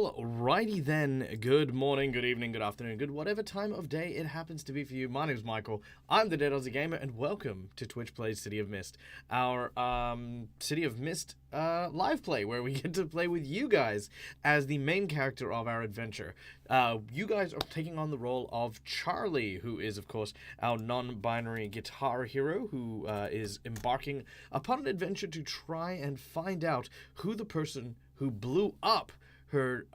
Alrighty then, good morning, good evening, good afternoon, good whatever time of day it happens to be for you. My name's Michael, I'm the Dead Aussie Gamer, and welcome to Twitch Plays City of Mist, our City of Mist live play, where we get to play with you guys as the main character of our adventure. You guys are taking on the role of Charlie, who is, of course, our non-binary guitar hero, who is embarking upon an adventure to try and find out who the person who blew up her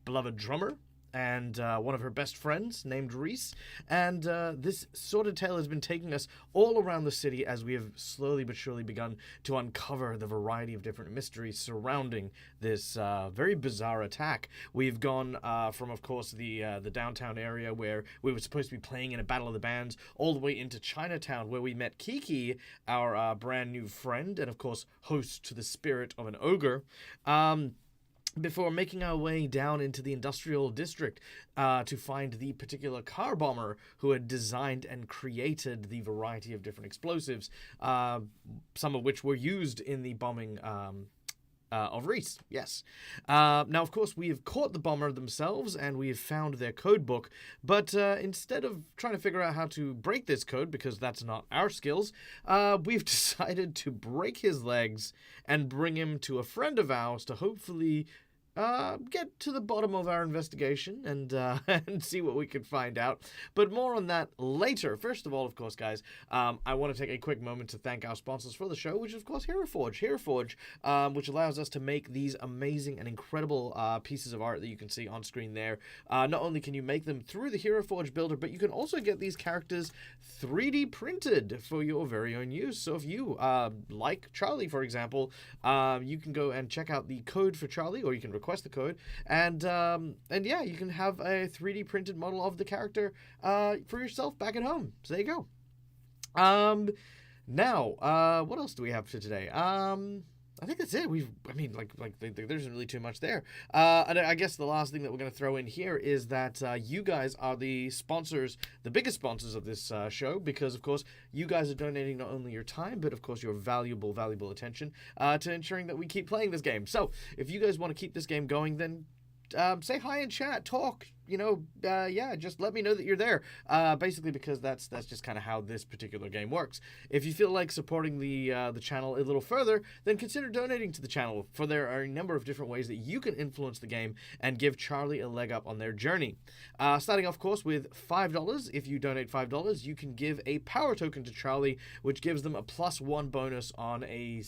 beloved drummer and one of her best friends named Reese. And this sordid tale has been taking us all around the city as we have slowly but surely begun to uncover the variety of different mysteries surrounding this very bizarre attack. We've gone from, of course, the downtown area where we were supposed to be playing in a battle of the bands, all the way into Chinatown, where we met Kiki, our brand new friend, and of course host to the spirit of an ogre. Before making our way down into the industrial district to find the particular car bomber who had designed and created the variety of different explosives, some of which were used in the bombing of Reese, yes. Now, of course, we have caught the bomber themselves, and we have found their code book, but instead of trying to figure out how to break this code, because that's not our skills, we've decided to break his legs and bring him to a friend of ours to hopefully get to the bottom of our investigation and and see what we can find out. But more on that later. First of all, of course, guys, I want to take a quick moment to thank our sponsors for the show, which is, of course, Hero Forge. Hero Forge, which allows us to make these amazing and incredible pieces of art that you can see on screen there. Not only can you make them through the Hero Forge builder, but you can also get these characters 3D printed for your very own use. So if you, like Charlie, for example, you can go and check out the code for Charlie, or you can request the code, and yeah, you can have a 3D printed model of the character for yourself back at home. So there you go. Now, what else do we have for today? I think that's it. There isn't really too much there. And I guess the last thing that we're going to throw in here is that you guys are the sponsors, the biggest sponsors of this show, because, of course, you guys are donating not only your time, but, of course, your valuable attention to ensuring that we keep playing this game. So, if you guys want to keep this game going, then say hi in chat, talk, yeah, just let me know that you're there. Basically, because that's just kind of how this particular game works. If you feel like supporting the channel a little further, then consider donating to the channel, for there are a number of different ways that you can influence the game and give Charlie a leg up on their journey. Starting off, of course, with $5. If you donate $5, you can give a power token to Charlie, which gives them a +1 bonus on a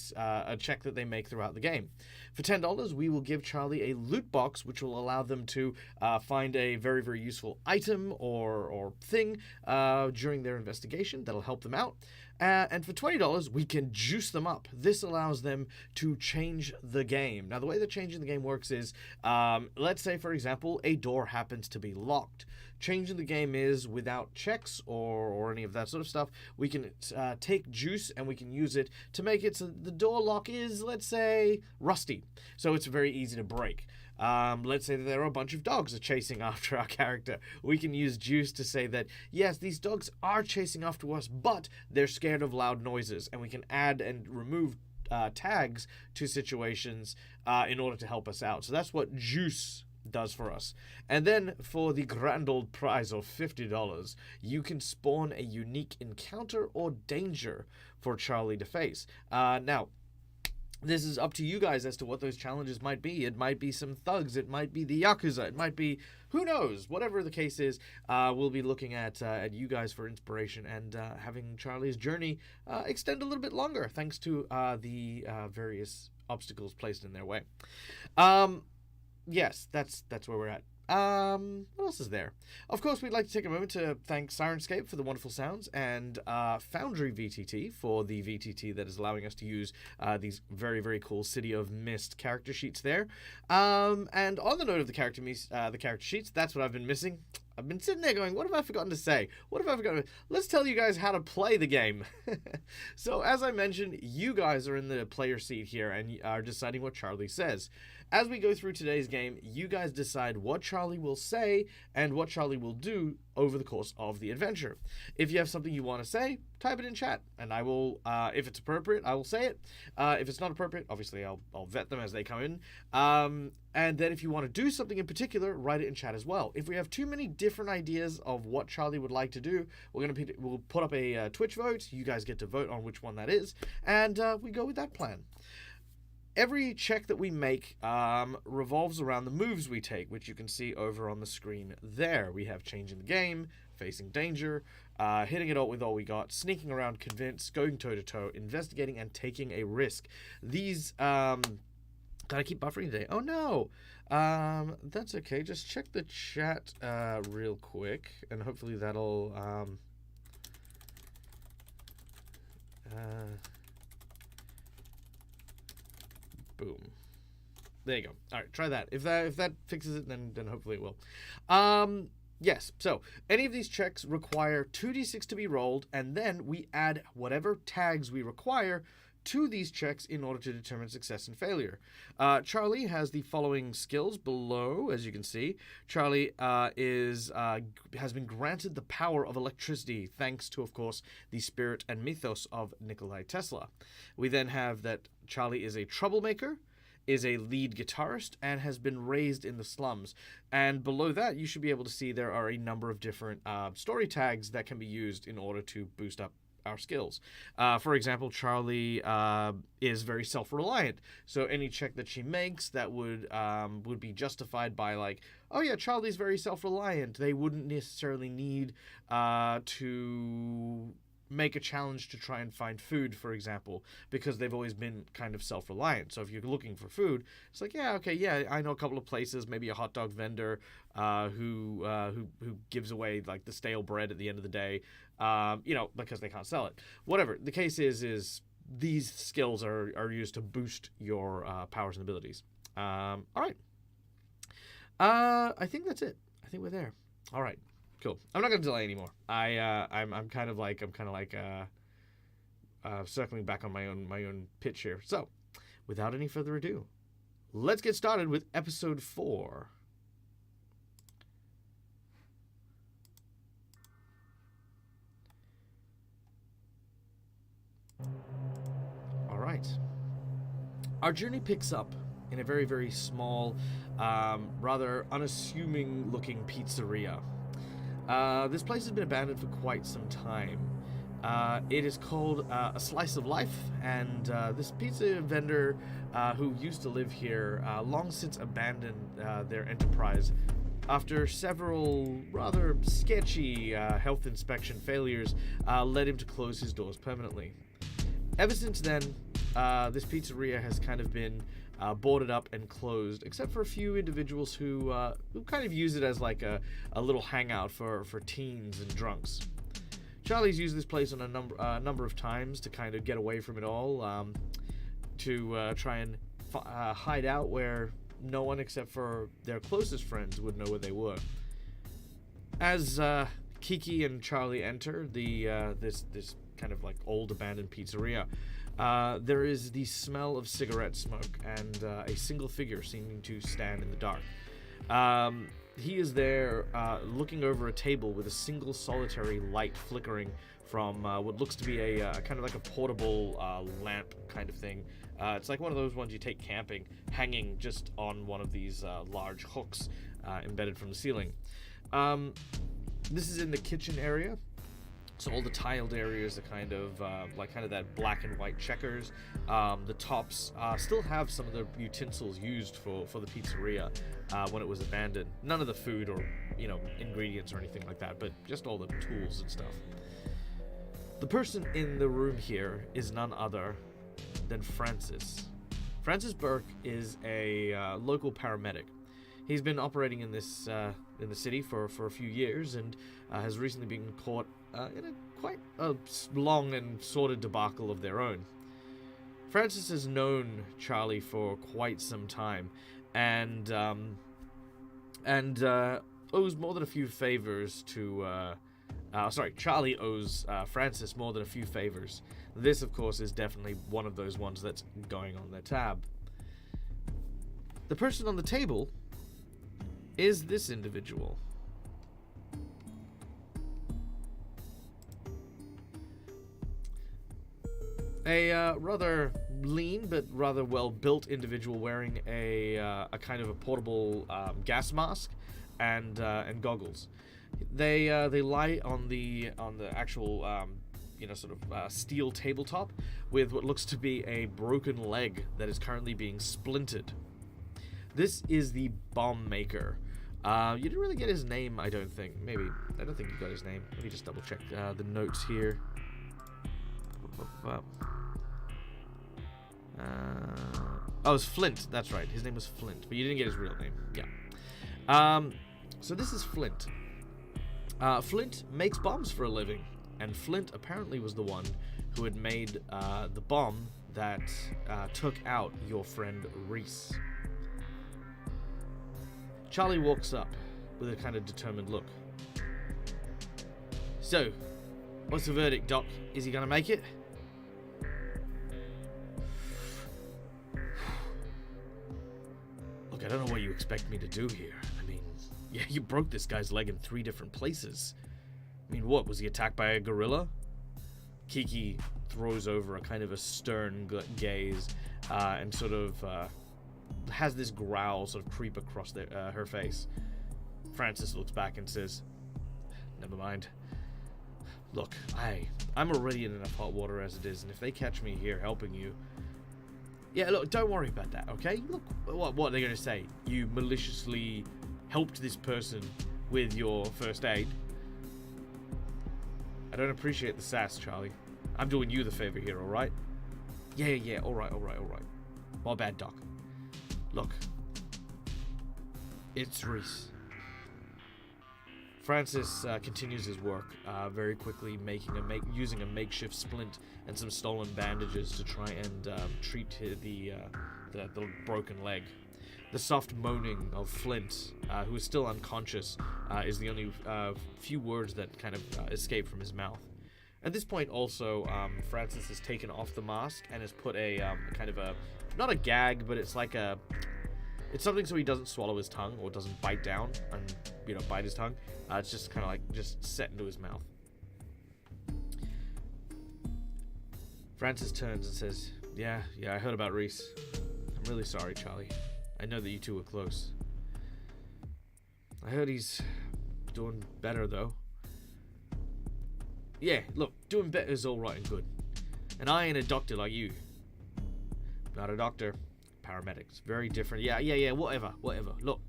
check that they make throughout the game. For $10, we will give Charlie a loot box, which will allow them to find a very, very useful item or thing during their investigation that'll help them out. And for $20, we can juice them up. This allows them to change the game. Now, the way that changing the game works is, let's say, for example, a door happens to be locked. Changing the game is without checks or any of that sort of stuff. We can take juice and we can use it to make it so the door lock is, let's say, rusty. So it's very easy to break. Let's say that there are a bunch of dogs that are chasing after our character. We can use juice to say that, yes, these dogs are chasing after us, but they're scared of loud noises, and we can add and remove tags to situations in order to help us out. So that's what juice does for us. And then for the grand old prize of $50, you can spawn a unique encounter or danger for Charlie to face. Now, this is up to you guys as to what those challenges might be. It might be some thugs. It might be the Yakuza. It might be, who knows? Whatever the case is, we'll be looking at you guys for inspiration and having Charlie's journey extend a little bit longer, thanks to the various obstacles placed in their way. Yes, that's where we're at. What else is there? Of course, we'd like to take a moment to thank Sirenscape for the wonderful sounds, and Foundry VTT for the VTT that is allowing us to use these very, very cool City of Mist character sheets there. And on the note of the character sheets, that's what I've been missing. I've been sitting there going, what have I forgotten to say? What have I forgotten? Let's tell you guys how to play the game. So, as I mentioned, you guys are in the player seat here and are deciding what Charlie says. As we go through today's game, you guys decide what Charlie will say and what Charlie will do over the course of the adventure. If you have something you want to say, type it in chat, and I will, if it's appropriate, I will say it. If it's not appropriate, obviously I'll vet them as they come in. And then if you want to do something in particular, write it in chat as well. If we have too many different ideas of what Charlie would like to do, we'll put up a Twitch vote. You guys get to vote on which one that is, and we go with that plan. Every check that we make revolves around the moves we take, which you can see over on the screen there. We have changing the game, facing danger, hitting it all with all we got, sneaking around, convince, going toe-to-toe, investigating, and taking a risk. These, gotta keep buffering today. Oh no! That's okay. Just check the chat real quick, and hopefully that'll... boom. There you go. All right, try that. If that fixes it, then hopefully it will. Yes. So any of these checks require 2d6 to be rolled, and then we add whatever tags we require to these checks in order to determine success and failure. Charlie has the following skills below, as you can see. Charlie has been granted the power of electricity, thanks to, of course, the spirit and mythos of Nikolai Tesla. We then have that Charlie is a troublemaker, is a lead guitarist, and has been raised in the slums. And below that, you should be able to see there are a number of different story tags that can be used in order to boost up our skills. For example, Charlie is very self-reliant, so any check that she makes that would be justified by, like, oh yeah, Charlie's very self-reliant. They wouldn't necessarily need to make a challenge to try and find food, for example, because they've always been kind of self-reliant. So if you're looking for food, it's like, yeah, okay, yeah, I know a couple of places, maybe a hot dog vendor who gives away like the stale bread at the end of the day, because they can't sell it. Whatever the case is these skills are used to boost your powers and abilities. All right. I think that's it. I think we're there. All right. Cool. I'm not going to delay anymore. I'm kind of like circling back on my own pitch here. So, without any further ado, let's get started with episode 4. All right. Our journey picks up in a very, very small, rather unassuming looking pizzeria. This place has been abandoned for quite some time. It is called A Slice of Life, and this pizza vendor who used to live here long since abandoned their enterprise after several rather sketchy health inspection failures led him to close his doors permanently. Ever since then, this pizzeria has kind of been boarded up and closed, except for a few individuals who kind of use it as like a little hangout for teens and drunks. Charlie's used this place on a number of times to kind of get away from it all, to try and hide out where no one except for their closest friends would know where they were. As Kiki and Charlie enter this kind of like old abandoned pizzeria, there is the smell of cigarette smoke and a single figure seeming to stand in the dark. He is there looking over a table with a single solitary light flickering from what looks to be a kind of like a portable lamp kind of thing. It's like one of those ones you take camping, hanging just on one of these large hooks embedded from the ceiling. This is in the kitchen area. So all the tiled areas are kind of that black and white checkers. The tops still have some of the utensils used for the pizzeria when it was abandoned. None of the food or ingredients or anything like that, but just all the tools and stuff. The person in the room here is none other than Francis. Francis Burke is a local paramedic. He's been operating in this in the city for a few years and has recently been caught in quite a long and sordid debacle of their own. Francis has known Charlie for quite some time and owes more than a few favors to... Charlie owes Francis more than a few favors. This, of course, is definitely one of those ones that's going on their tab. The person on the table is this individual. A rather lean but rather well-built individual wearing a kind of a portable gas mask and goggles. They lie on the actual sort of steel tabletop with what looks to be a broken leg that is currently being splintered. This is the bomb maker. You didn't really get his name, I don't think. Maybe. I don't think you got his name. Let me just double check the notes here. Oh, it was Flint. That's right. His name was Flint, but you didn't get his real name. Yeah. So this is Flint. Flint makes bombs for a living, and Flint apparently was the one who had made the bomb that took out your friend Reese. Charlie walks up with a kind of determined look. So, what's the verdict, Doc? Is he gonna make it? Look, I don't know what you expect me to do here. I mean, yeah, you broke this guy's leg in 3 different places. I mean, what, was he attacked by a gorilla? Kiki throws over a kind of a stern gaze and sort of has this growl sort of creep across her face. Francis looks back and says, never mind. Look, I'm already in enough hot water as it is, and if they catch me here helping you... Yeah, look, don't worry about that, okay? Look, what are they going to say? You maliciously helped this person with your first aid? I don't appreciate the sass, Charlie. I'm doing you the favor here, alright? Yeah, alright. My bad, Doc. Look. It's Reese. Francis continues his work, very quickly using a makeshift splint and some stolen bandages to try and treat the broken leg. The soft moaning of Flint, who is still unconscious, is the only few words that kind of escape from his mouth. At this point, also, Francis has taken off the mask and has put a kind of a, not a gag, but it's like a, it's something so he doesn't swallow his tongue or doesn't bite down and, bite his tongue. It's just kind of like just set into his mouth. Francis turns and says, yeah, I heard about Reese. I'm really sorry, Charlie. I know that you two were close. I heard he's doing better, though. Yeah, look, doing better is all right and good. And I ain't a doctor like you. Not a doctor. Paramedics. Very different. Yeah, whatever. Look,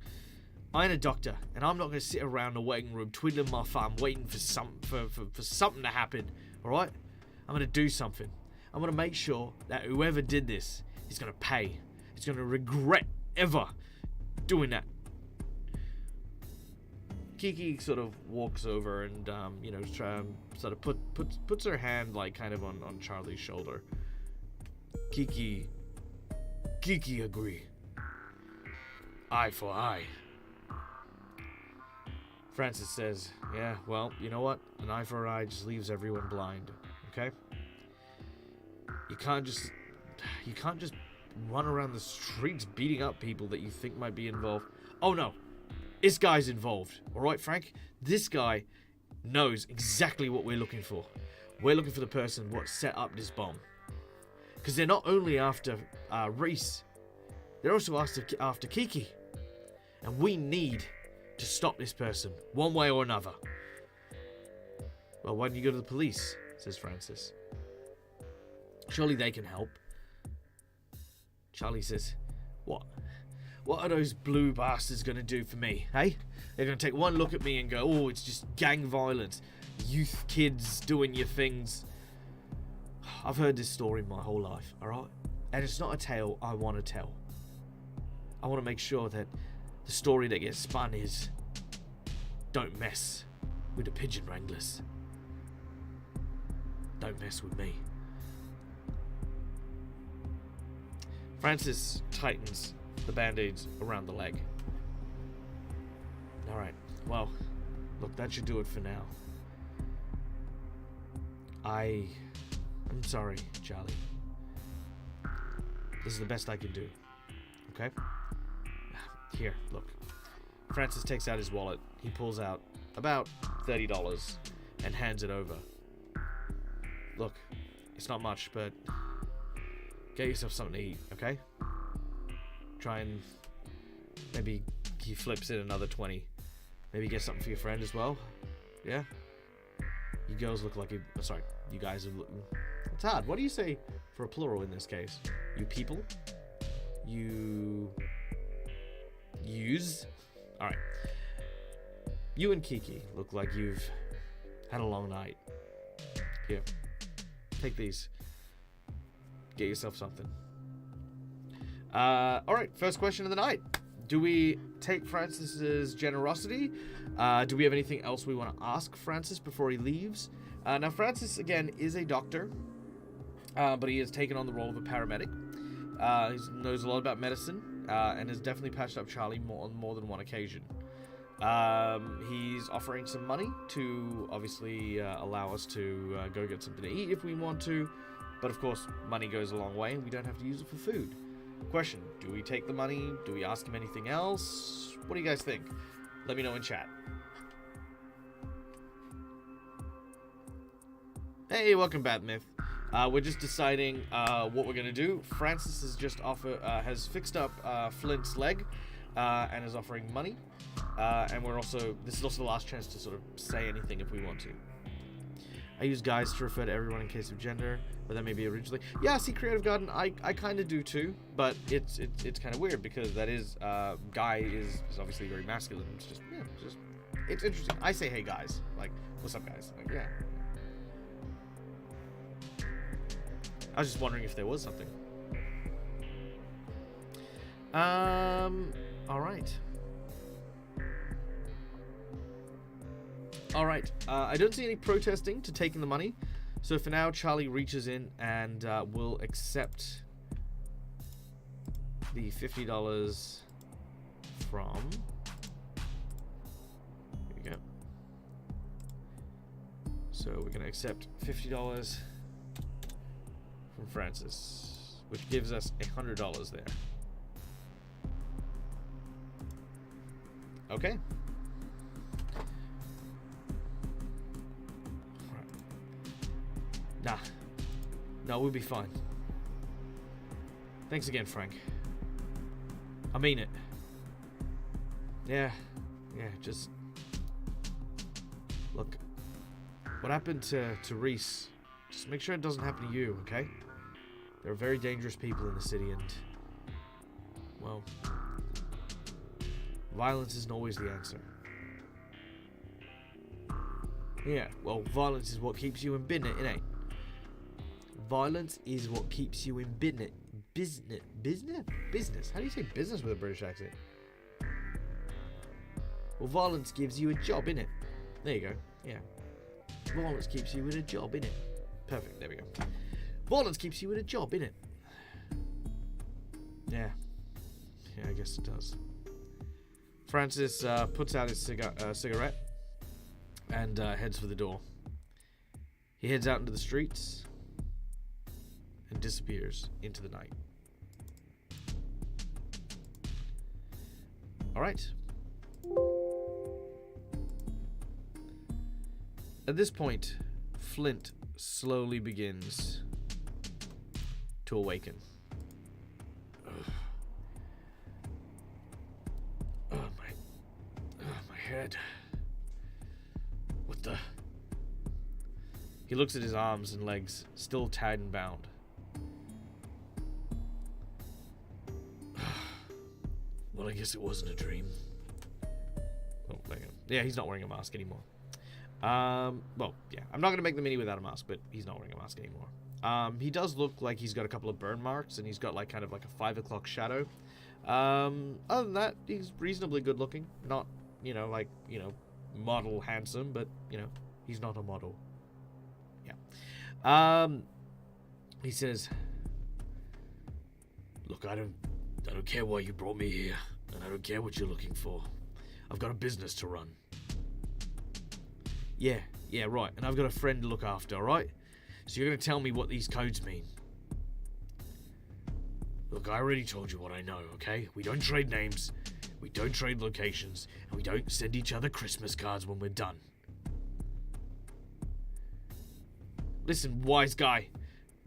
I ain't a doctor, and I'm not going to sit around the waiting room twiddling my thumb waiting for something to happen, alright? I'm going to do something. I'm going to make sure that whoever did this is going to pay. He's going to regret ever doing that. Kiki sort of walks over and, sort of puts her hand, like, kind of on Charlie's shoulder. Kiki agree. Eye for eye. Francis says, yeah, well, you know what? An eye for an eye just leaves everyone blind, okay? You can't just run around the streets beating up people that you think might be involved. Oh no, this guy's involved, alright, Frank? This guy knows exactly what we're looking for. We're looking for the person what set up this bomb. Because they're not only after Reese, they're also after Kiki. And we need to stop this person, one way or another. Well, why don't you go to the police, says Francis. Surely they can help. Charlie says, what? What are those blue bastards going to do for me, hey? They're going to take one look at me and go, oh, it's just gang violence. Youth kids doing your things. I've heard this story my whole life, alright? And it's not a tale I want to tell. I want to make sure that the story that gets spun is, don't mess with the pigeon wranglers. Don't mess with me. Francis tightens the band-aids around the leg. Alright, well, look, that should do it for now. I'm sorry, Charlie. This is the best I can do. Okay? Here, look. Francis takes out his wallet. He pulls out about $30 and hands it over. Look, it's not much, but get yourself something to eat, okay? Try and maybe he flips in another 20. Maybe get something for your friend as well. Yeah? You girls look like you... sorry, you guys are looking... It's hard. What do you say for a plural in this case? You people? You... Use? Alright. You and Kiki look like you've had a long night. Here. Take these. Get yourself something. Alright, first question of the night. Do we take Francis's generosity? Do we have anything else we want to ask Francis before he leaves? Now, Francis, again, is a doctor, but he has taken on the role of a paramedic. He knows a lot about medicine, and has definitely patched up Charlie on more than one occasion. He's offering some money to, obviously, allow us to go get something to eat if we want to. But, of course, money goes a long way, and we don't have to use it for food. Question, do we take the money? Do we ask him anything else? What do you guys think? Let me know in chat. Hey, welcome back, Myth. We're just deciding what we're gonna do. Francis has just has fixed up Flint's leg and is offering money. And this is also the last chance to sort of say anything if we want to. I use guys to refer to everyone in case of gender, but that may be originally. Yeah, see, Creative Garden, I kind of do too, but it's kind of weird because that is guy is obviously very masculine. It's just it's interesting. I say hey guys, like what's up guys, like yeah. I was just wondering if there was something. All right. Alright, I don't see any protesting to taking the money, so for now Charlie reaches in and will accept the $50 from... Here we go. So we're going to accept $50 from Francis, which gives us $100 there. Okay. Nah. No, we'll be fine. Thanks again, Frank. I mean it. Yeah, just... Look, what happened to Reese, just make sure it doesn't happen to you, okay? There are very dangerous people in the city and... Well... Violence isn't always the answer. Yeah, well, violence is what keeps you in business, innit? Violence is what keeps you in business. Business? How do you say business with a British accent? Well, violence gives you a job, innit? There you go. Yeah. Violence keeps you in a job, innit? Perfect. There we go. Violence keeps you in a job, innit? Yeah. Yeah, I guess it does. Francis puts out his cigarette and heads for the door. He heads out into the streets and disappears into the night. Alright. At this point, Flint slowly begins to awaken. My head. What the? He looks at his arms and legs, still tied and bound. Well, I guess it wasn't a dream. Oh, there you go. Yeah, he's not wearing a mask anymore. Well, yeah, I'm not going to make the mini without a mask, but he's not wearing a mask anymore. He does look like he's got a couple of burn marks, and he's got like kind of like a 5 o'clock shadow. Other than that, he's reasonably good looking. Not, like, model handsome, but, he's not a model. Yeah. He says, look, I don't care why you brought me here, and I don't care what you're looking for. I've got a business to run. Yeah, right, and I've got a friend to look after, alright? So you're going to tell me what these codes mean. Look, I already told you what I know, okay? We don't trade names. we don't trade locations, and we don't send each other Christmas cards when we're done. Listen, wise guy.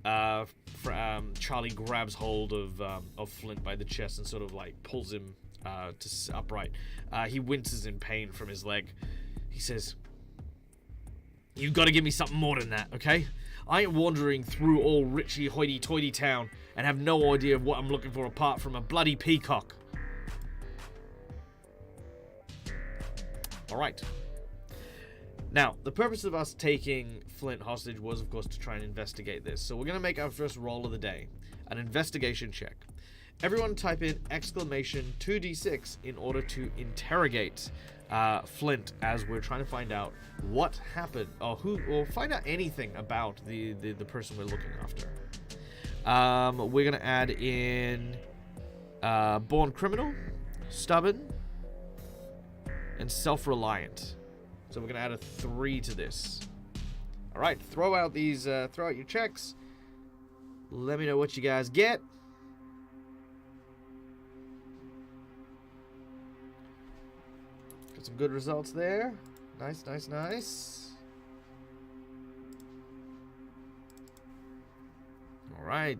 Charlie grabs hold of Flint by the chest and sort of like pulls him to upright. He winces in pain from his leg. He says, "You gotta give me something more than that, okay? I ain't wandering through all richy hoity-toity town and have no idea of what I'm looking for apart from a bloody peacock." Alright. Now, the purpose of us taking Flint hostage was, of course, to try and investigate this. So we're going to make our first roll of the day. An investigation check. Everyone type in exclamation 2d6 in order to interrogate Flint as we're trying to find out what happened, or find out anything about the person we're looking after. We're going to add in born criminal, stubborn, and self-reliant. So we're gonna add a 3 to this. All right, throw out your checks. Let me know what you guys get. Got some good results there. Nice, nice, nice. All right.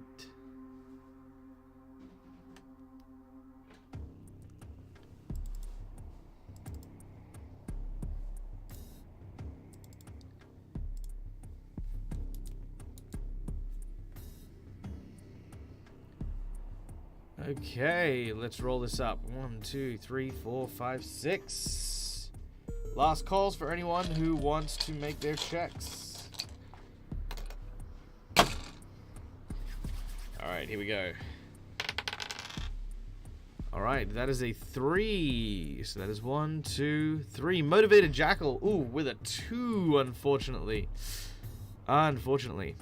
Okay, let's roll this up. 1, 2, 3, 4, 5, 6. Last calls for anyone who wants to make their checks. Alright, here we go. Alright, that is a 3. So that is 1, 2, 3. Motivated Jackal. Ooh, with a 2, unfortunately. Unfortunately.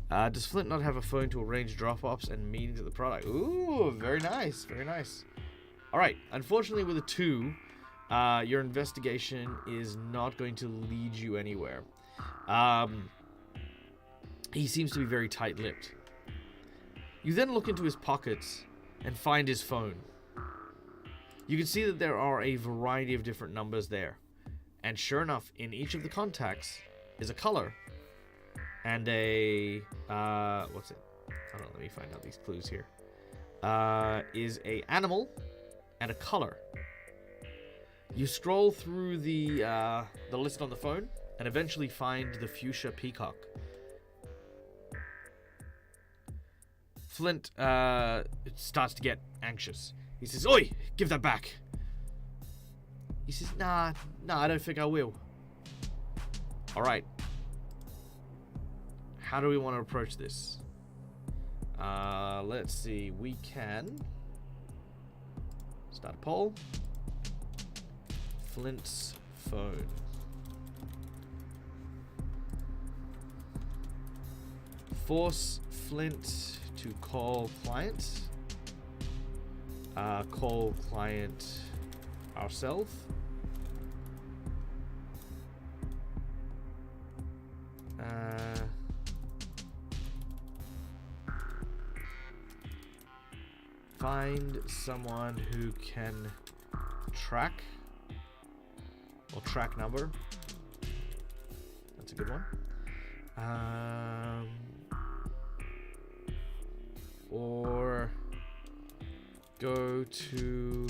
Does Flint not have a phone to arrange drop-offs and meetings at the product? Ooh, very nice, very nice. Alright, unfortunately with a 2, your investigation is not going to lead you anywhere. He seems to be very tight-lipped. You then look into his pockets and find his phone. You can see that there are a variety of different numbers there. And sure enough, in each of the contacts is a color. And a, what's it? Hold on, let me find out these clues here. Is a animal and a color. You scroll through the list on the phone and eventually find the fuchsia peacock. Flint starts to get anxious. He says, "Oi, give that back." He says, Nah, I don't think I will. All right. How do we want to approach this? Let's see. We can start a poll. Flint's phone. Force Flint to call client. Call client ourselves. Find someone who can track or track number. That's a good one. Or go to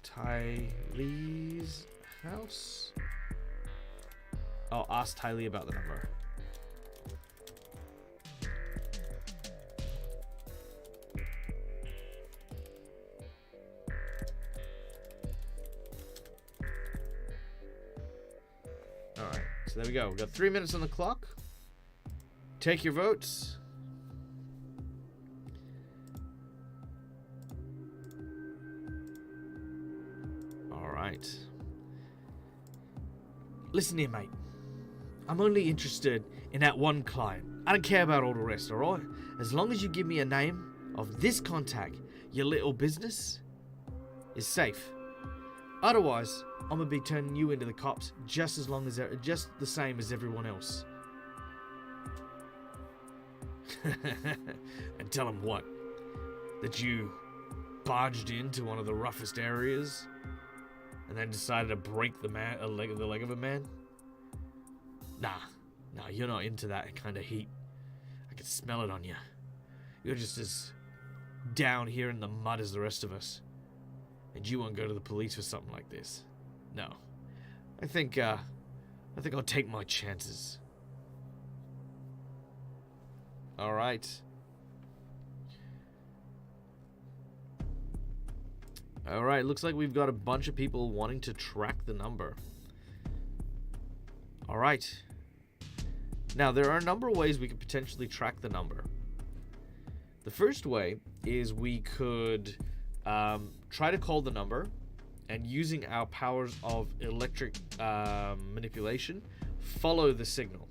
Tylee's house. I'll ask Tylee about the number. Alright, so there we go. We've got 3 minutes on the clock. Take your votes. Alright. Listen here, mate. I'm only interested in that one client. I don't care about all the rest, alright? As long as you give me a name of this contact, your little business is safe. Otherwise, I'm gonna be turning you into the cops just the same as everyone else. And tell them what? That you barged into one of the roughest areas and then decided to break the leg of a man? Nah, you're not into that kind of heat. I can smell it on you. You're just as down here in the mud as the rest of us. And you won't go to the police for something like this. No. I think I'll take my chances. Alright. Alright, looks like we've got a bunch of people wanting to track the number. Alright. Now, there are a number of ways we could potentially track the number. The first way is we could try to call the number, and using our powers of electric manipulation, follow the signal.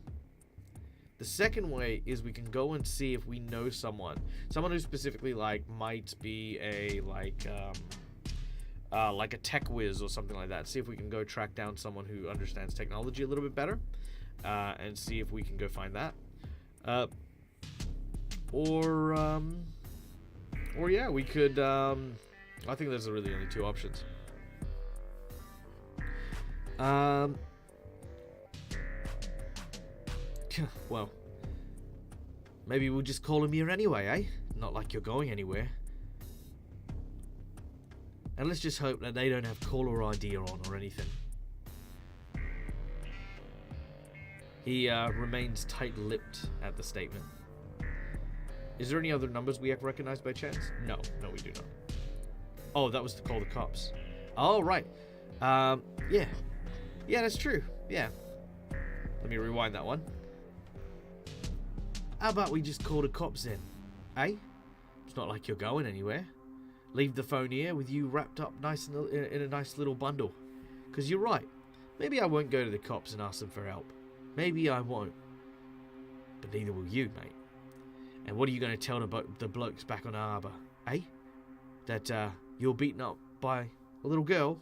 The second way is we can go and see if we know someone who specifically might be a like a tech whiz or something like that. See if we can go track down someone who understands technology a little bit better, and see if we can go find that. Or yeah, we could. I think there's really only two options. Well, maybe we'll just call him here anyway, eh? Not like you're going anywhere. And let's just hope that they don't have caller ID on or anything. He remains tight-lipped at the statement. Is there any other numbers we have recognized by chance? No, we do not. Oh, that was to call the cops. Oh, right. Yeah, that's true. Yeah. Let me rewind that one. How about we just call the cops then? Eh? It's not like you're going anywhere. Leave the phone here with you wrapped up nice in a nice little bundle. Because you're right. Maybe I won't go to the cops and ask them for help. Maybe I won't. But neither will you, mate. And what are you going to tell the blokes back on the harbour? Eh? That you're beaten up by a little girl?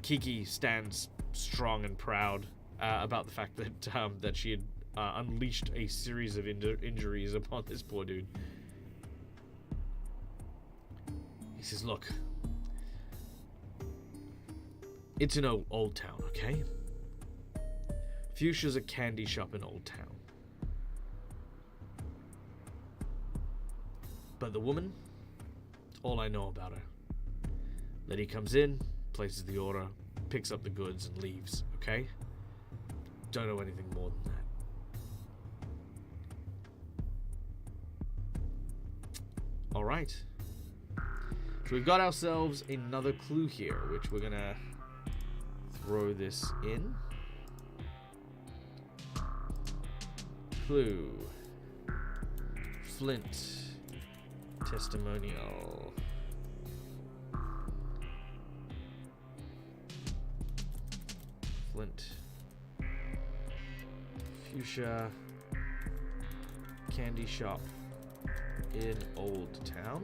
Kiki stands strong and proud about the fact that she had unleashed a series of injuries upon this poor dude. He says, look, it's an old town, okay? Fuchsia's a candy shop in Old Town. But the woman, all I know about her. Lady comes in, places the order, picks up the goods and leaves, okay? Don't know anything more than that. Alright. So we've got ourselves another clue here, which we're gonna throw this in. Clue. Flint. Testimonial. Flint. Fuchsia. Candy shop in Old Town.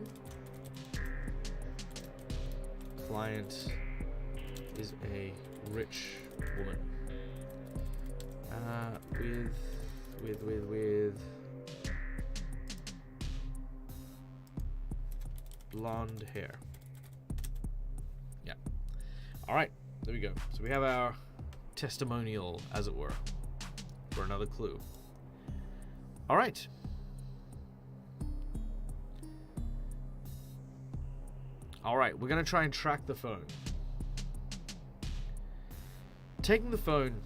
Client is a rich woman. With blonde hair. Yeah. Alright, there we go. So we have our testimonial, as it were, for another clue. Alright. Alright, we're going to try and track the phone. Taking the phone,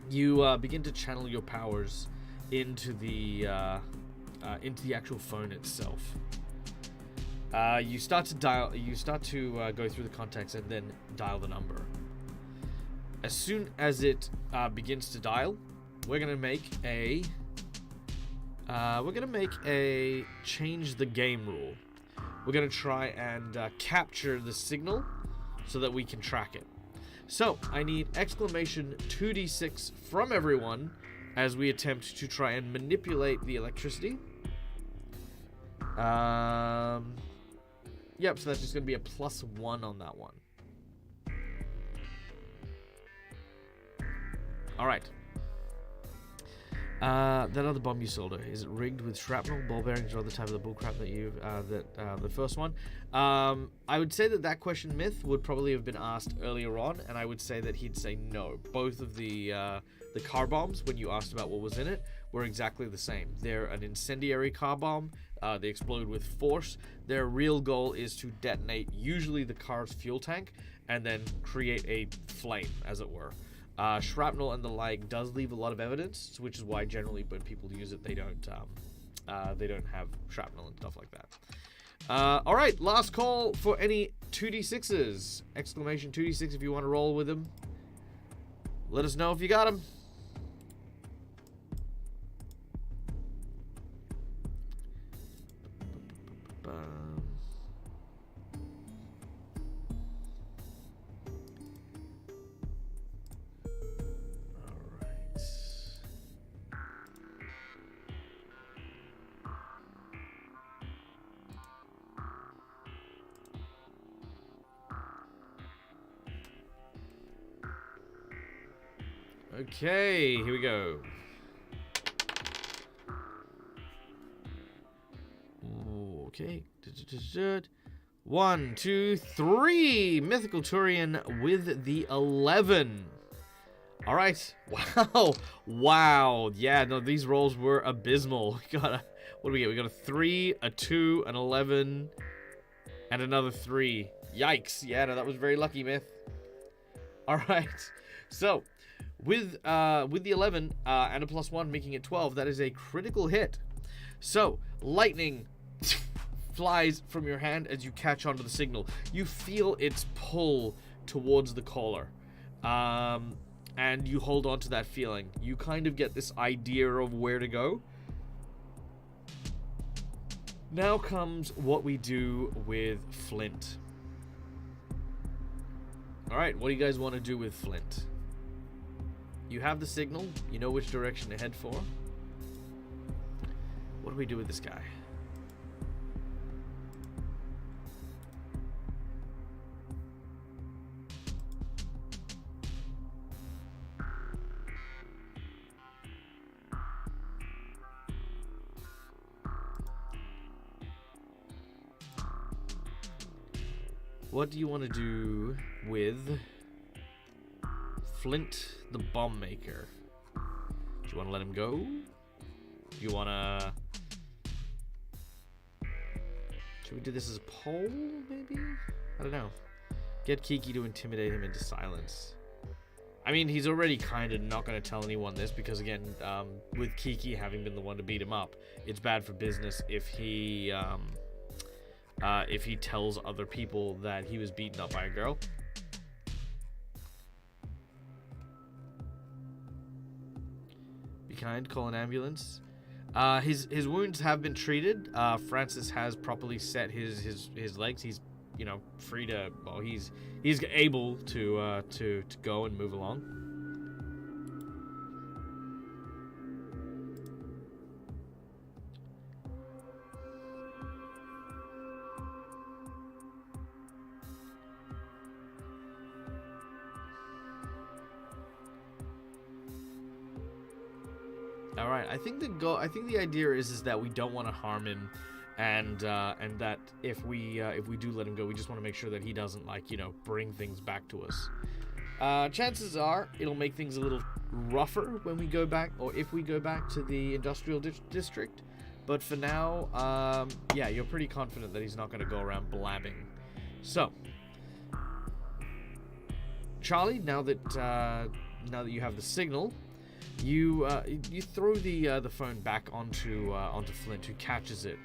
you begin to channel your powers into the actual phone itself. You start to go through the contacts and then dial the number. As soon as it begins to dial, we're gonna make a change the game rule. We're gonna try and capture the signal so that we can track it. So I need exclamation 2d6 from everyone as we attempt to try and manipulate the electricity. Yep, so that's just going to be a +1 on that one. Alright. That other bomb you sold her, is it rigged with shrapnel, ball bearings, or other type of the bullcrap that you the first one? I would say that question myth would probably have been asked earlier on, and I would say that he'd say no. Both of the car bombs, when you asked about what was in it, were exactly the same. They're an incendiary car bomb. They explode with force. Their real goal is to detonate usually the car's fuel tank and then create a flame, as it were. Shrapnel and the like does leave a lot of evidence, which is why generally when people use it, they don't have shrapnel and stuff like that. All right, last call for any 2d6s! Exclamation 2d6 if you want to roll with them. Let us know if you got them. Okay, here we go. Okay. 1, 2, 3. Mythical Turian with the 11. All right. Wow. Wow. Yeah, no, these rolls were abysmal. We got what do we get? We got a 3, a 2, an 11, and another 3. Yikes. Yeah, no, that was very lucky, Myth. All right. So, with the 11 and a +1, making it 12, that is a critical hit. So, lightning flies from your hand as you catch onto the signal. You feel its pull towards the caller, and you hold on to that feeling. You kind of get this idea of where to go. Now comes what we do with Flint. All right, what do you guys want to do with Flint? You have the signal. You know which direction to head for. What do we do with this guy? What do you want to do with Flint the Bomb Maker? Do you want to let him go? Do you want to... Should we do this as a poll, maybe? I don't know. Get Kiki to intimidate him into silence. I mean, he's already kind of not going to tell anyone this because, again, with Kiki having been the one to beat him up, it's bad for business if he tells other people that he was beaten up by a girl. Be kind, call an ambulance. His wounds have been treated. Francis has properly set his legs. He's, you know, free to, well, he's able to go and move along. All right, I think the idea is that we don't want to harm him, and that if we do let him go, we just want to make sure that he doesn't, like, you know, bring things back to us. Chances are it'll make things a little rougher when we go back, or if we go back to the industrial district. But for now, yeah, you're pretty confident that he's not going to go around blabbing. So, Charlie, now that you have the signal, you throw the phone back onto Flint, who catches it.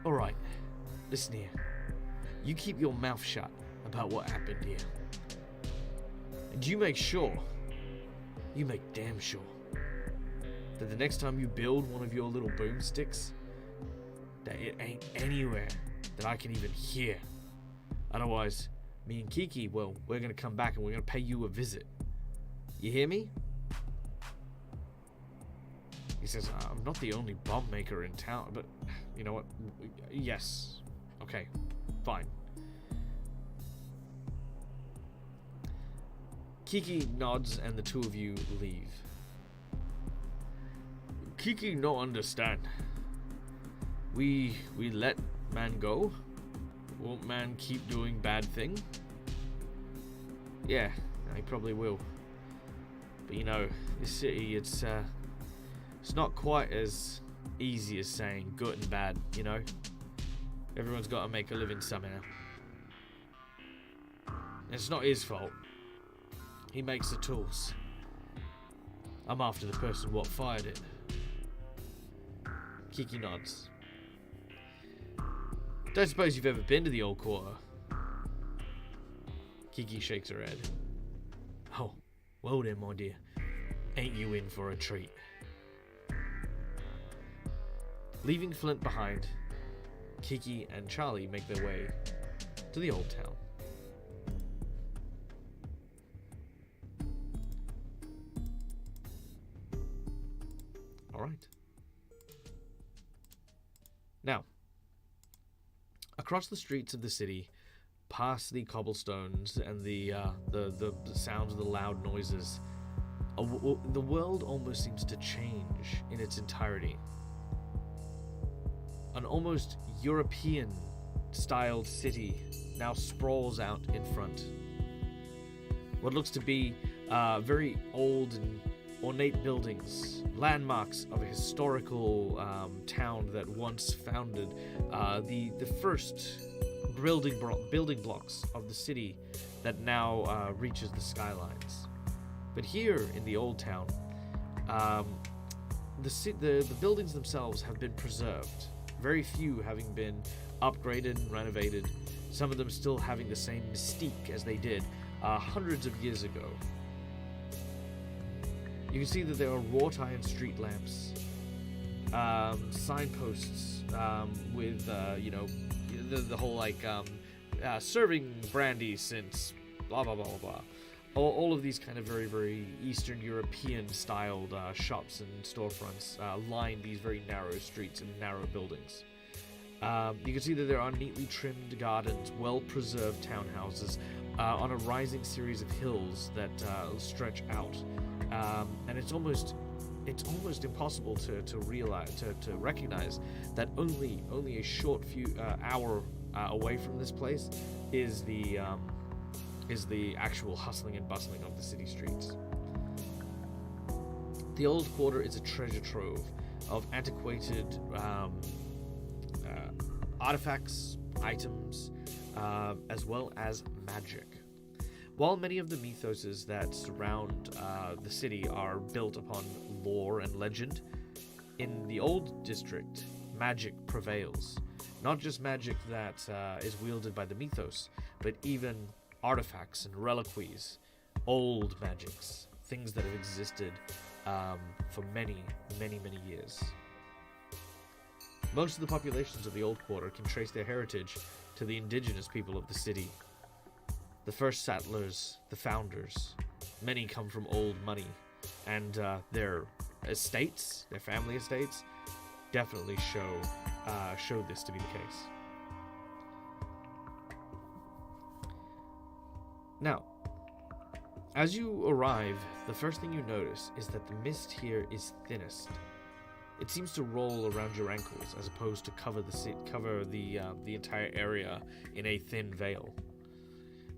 All right, listen here. You keep your mouth shut about what happened here, and you make damn sure that the next time you build one of your little boomsticks, that it ain't anywhere that I can even hear. Otherwise, me and Kiki, well, we're gonna come back and we're gonna pay you a visit. You hear me? He says, I'm not the only bomb maker in town, but you know what? Yes. Okay, fine. Kiki nods and the two of you leave. Kiki no understand. We let man go? Won't man keep doing bad thing? Yeah, he probably will. But you know, this city, it's not quite as easy as saying good and bad, you know? Everyone's got to make a living somehow. And it's not his fault. He makes the tools. I'm after the person what fired it. Kiki nods. Don't suppose you've ever been to the old quarter? Kiki shakes her head. Oh, well then, my dear. Ain't you in for a treat? Leaving Flint behind, Kiki and Charlie make their way to the old town. Alright. Now, across the streets of the city, past the cobblestones and the sounds of the loud noises, the world almost seems to change in its entirety. An almost European-styled city now sprawls out in front. What looks to be very old and ornate buildings, landmarks of a historical town that once founded the first building blocks of the city that now reaches the skylines. But here in the old town, the buildings themselves have been preserved. Very few having been upgraded and renovated, some of them still having the same mystique as they did hundreds of years ago. You can see that there are wrought iron street lamps, signposts with, the whole like serving brandy since blah blah blah blah blah. All of these kind of very, very Eastern European styled shops and storefronts line these very narrow streets and narrow buildings. You can see that there are neatly trimmed gardens, well-preserved townhouses on a rising series of hills that stretch out, and it's almost impossible to recognize that only a short few hour away from this place is the actual hustling and bustling of the city streets. The old quarter is a treasure trove of antiquated artifacts, items, as well as magic. While many of the mythoses that surround the city are built upon lore and legend, in the old district, magic prevails. Not just magic that is wielded by the mythos, but even artifacts and reliquies, old magics, things that have existed for many, many, many years. Most of the populations of the Old Quarter can trace their heritage to the indigenous people of the city. The first settlers, the founders, many come from old money, and their estates, their family estates, definitely show this to be the case. Now, as you arrive, the first thing you notice is that the mist here is thinnest. It seems to roll around your ankles as opposed to cover the entire area in a thin veil.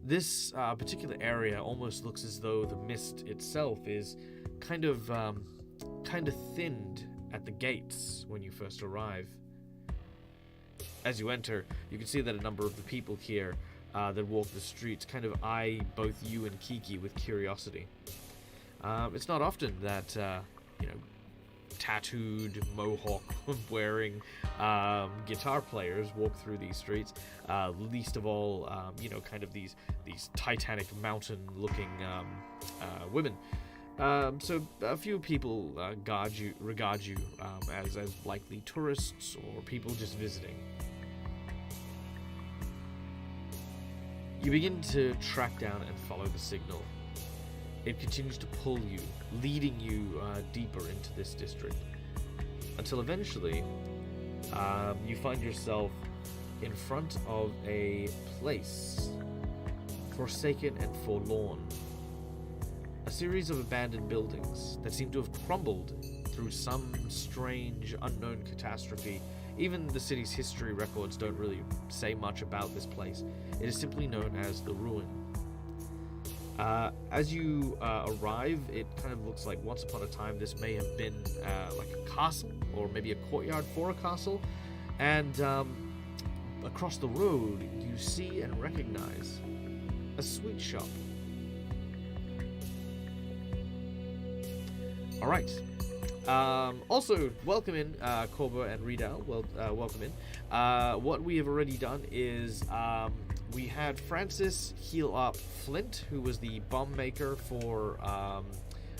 This particular area almost looks as though the mist itself is kind of thinned at the gates when you first arrive. As you enter, you can see that a number of the people here that walk the streets kind of eye both you and Kiki with curiosity. It's not often that tattooed, mohawk wearing guitar players walk through these streets, least of all kind of these Titanic mountain looking women. So a few people regard you as likely tourists or people just visiting. You begin to track down and follow the signal. It continues to pull you, leading you deeper into this district, until eventually you find yourself in front of a place forsaken and forlorn. A series of abandoned buildings that seem to have crumbled through some strange, unknown catastrophe. Even the city's history records don't really say much about this place. It is simply known as the Ruin. As you arrive, it kind of looks like once upon a time this may have been like a castle, or maybe a courtyard for a castle. And across the road, you see and recognize a sweet shop. All right. Also, welcome in, Corba and Redal. Welcome in. What we have already done is we had Francis heal up Flint, who was the bomb maker for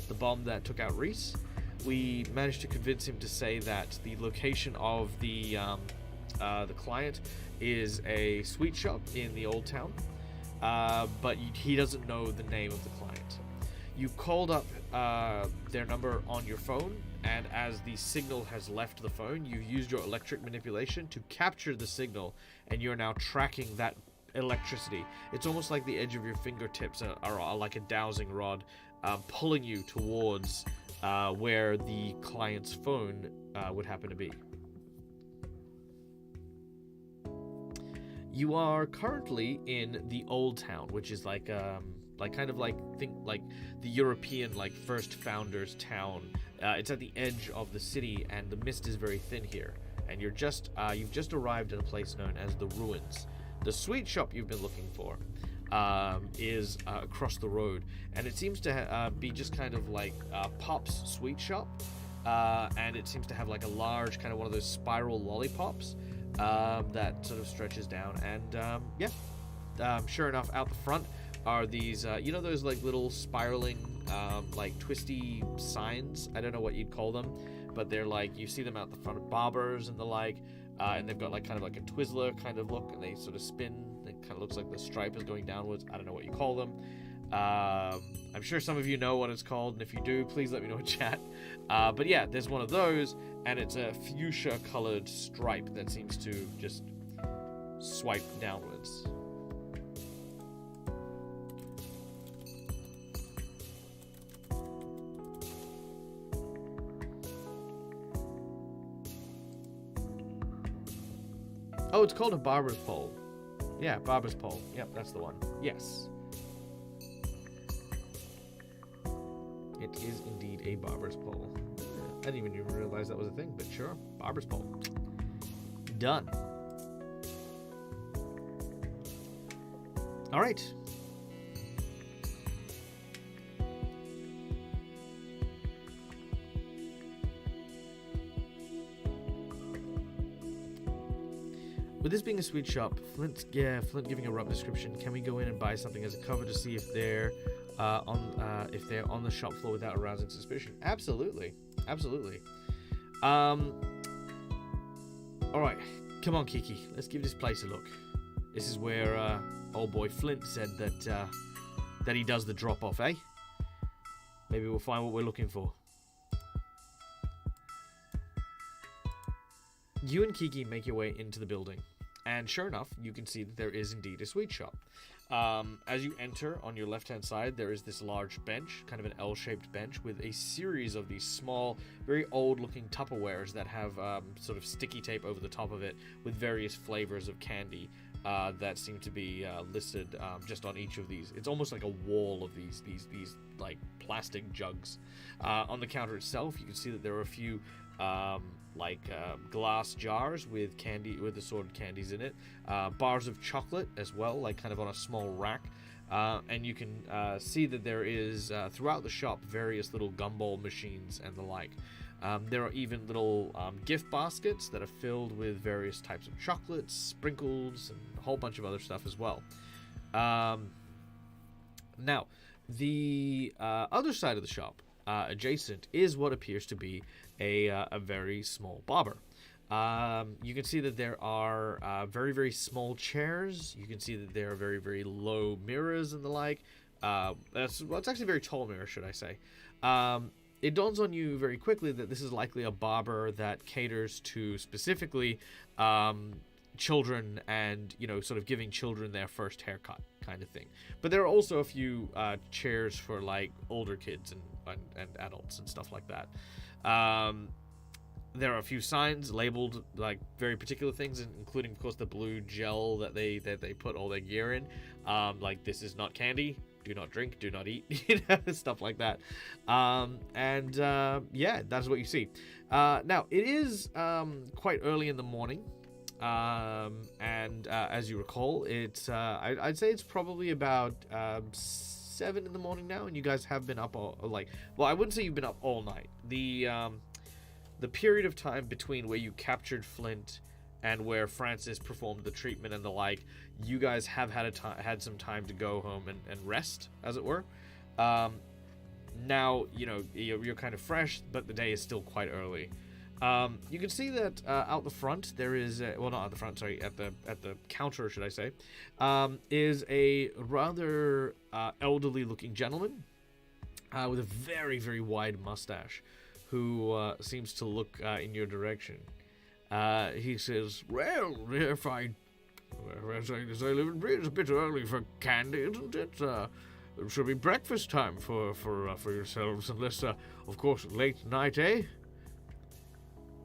the bomb that took out Reese. We managed to convince him to say that the location of the client is a sweet shop in the old town, but he doesn't know the name of the client. You called up their number on your phone, and as the signal has left the phone, you used your electric manipulation to capture the signal, and you're now tracking that electricity. It's almost like the edge of your fingertips are like a dowsing rod, pulling you towards where the client's phone would happen to be. You are currently in the old town, which is like think the European first founders town. It's at the edge of the city, and the mist is very thin here. And you've just arrived at a place known as the Ruins. The sweet shop you've been looking for is across the road, and it seems to be just kind of like Pop's sweet shop, and it seems to have like a large kind of one of those spiral lollipops that sort of stretches down. And sure enough, out the front are these those like little spiraling like twisty signs. I don't know what you'd call them, but they're like, you see them out the front of barbers and the like, and they've got like kind of like a Twizzler kind of look, and they sort of spin. It kind of looks like the stripe is going downwards. I don't know what you call them. I'm sure some of you know what it's called, and if you do, please let me know in chat. But yeah, there's one of those, and it's a fuchsia colored stripe that seems to just swipe downwards. Oh, it's called a barber's pole. Yeah, barber's pole. Yep, that's the one. Yes. It is indeed a barber's pole. I didn't even realize that was a thing, but sure. Barber's pole. Done. All right. With this being a sweet shop, Flint giving a rough description. Can we go in and buy something as a cover to see if they're on the shop floor without arousing suspicion? Absolutely. All right, come on, Kiki. Let's give this place a look. This is where old boy Flint said that he does the drop off, eh? Maybe we'll find what we're looking for. You and Kiki make your way into the building, and sure enough, you can see that there is indeed a sweet shop. As you enter, on your left-hand side, there is this large bench, kind of an L-shaped bench, with a series of these small, very old-looking Tupperwares that have sort of sticky tape over the top of it, with various flavors of candy that seem to be listed just on each of these. It's almost like a wall of these like plastic jugs. On the counter itself, you can see that there are a few glass jars with candy, with assorted candies in it, bars of chocolate as well, like kind of on a small rack, and you can see that there is throughout the shop various little gumball machines and the like. There are even little gift baskets that are filled with various types of chocolates, sprinkles, and a whole bunch of other stuff as well. Now, the other side of the shop, adjacent, is what appears to be a very small barber. You can see that there are very, very small chairs. You can see that there are very, very low mirrors and the like. It's actually a very tall mirror, should I say. It dawns on you very quickly that this is likely a barber that caters to specifically children and, you know, sort of giving children their first haircut kind of thing. But there are also a few chairs for like older kids and adults and stuff like that. There are a few signs labeled like very particular things, including of course the blue gel that they put all their gear in, like this is not candy, do not drink, do not eat, you know, stuff like that. Yeah, that's what you see. Now it is quite early in the morning. As you recall, it's I'd say it's probably about 7 in the morning now, and you guys have been up all, like, well, I wouldn't say you've been up all night. The period of time between where you captured Flint and where Francis performed the treatment and the like, you guys have had some time to go home and rest, as it were. Now, you know, you're kind of fresh, but the day is still quite early. You can see that out the front there is well, not at the front, sorry, at the counter, should I say, is a rather elderly looking gentleman with a very, very wide mustache, who seems to look in your direction. He says, well, if I live in Britain, it's a bit early for candy, isn't it? It should be breakfast time for yourselves, unless, of course, late night, eh?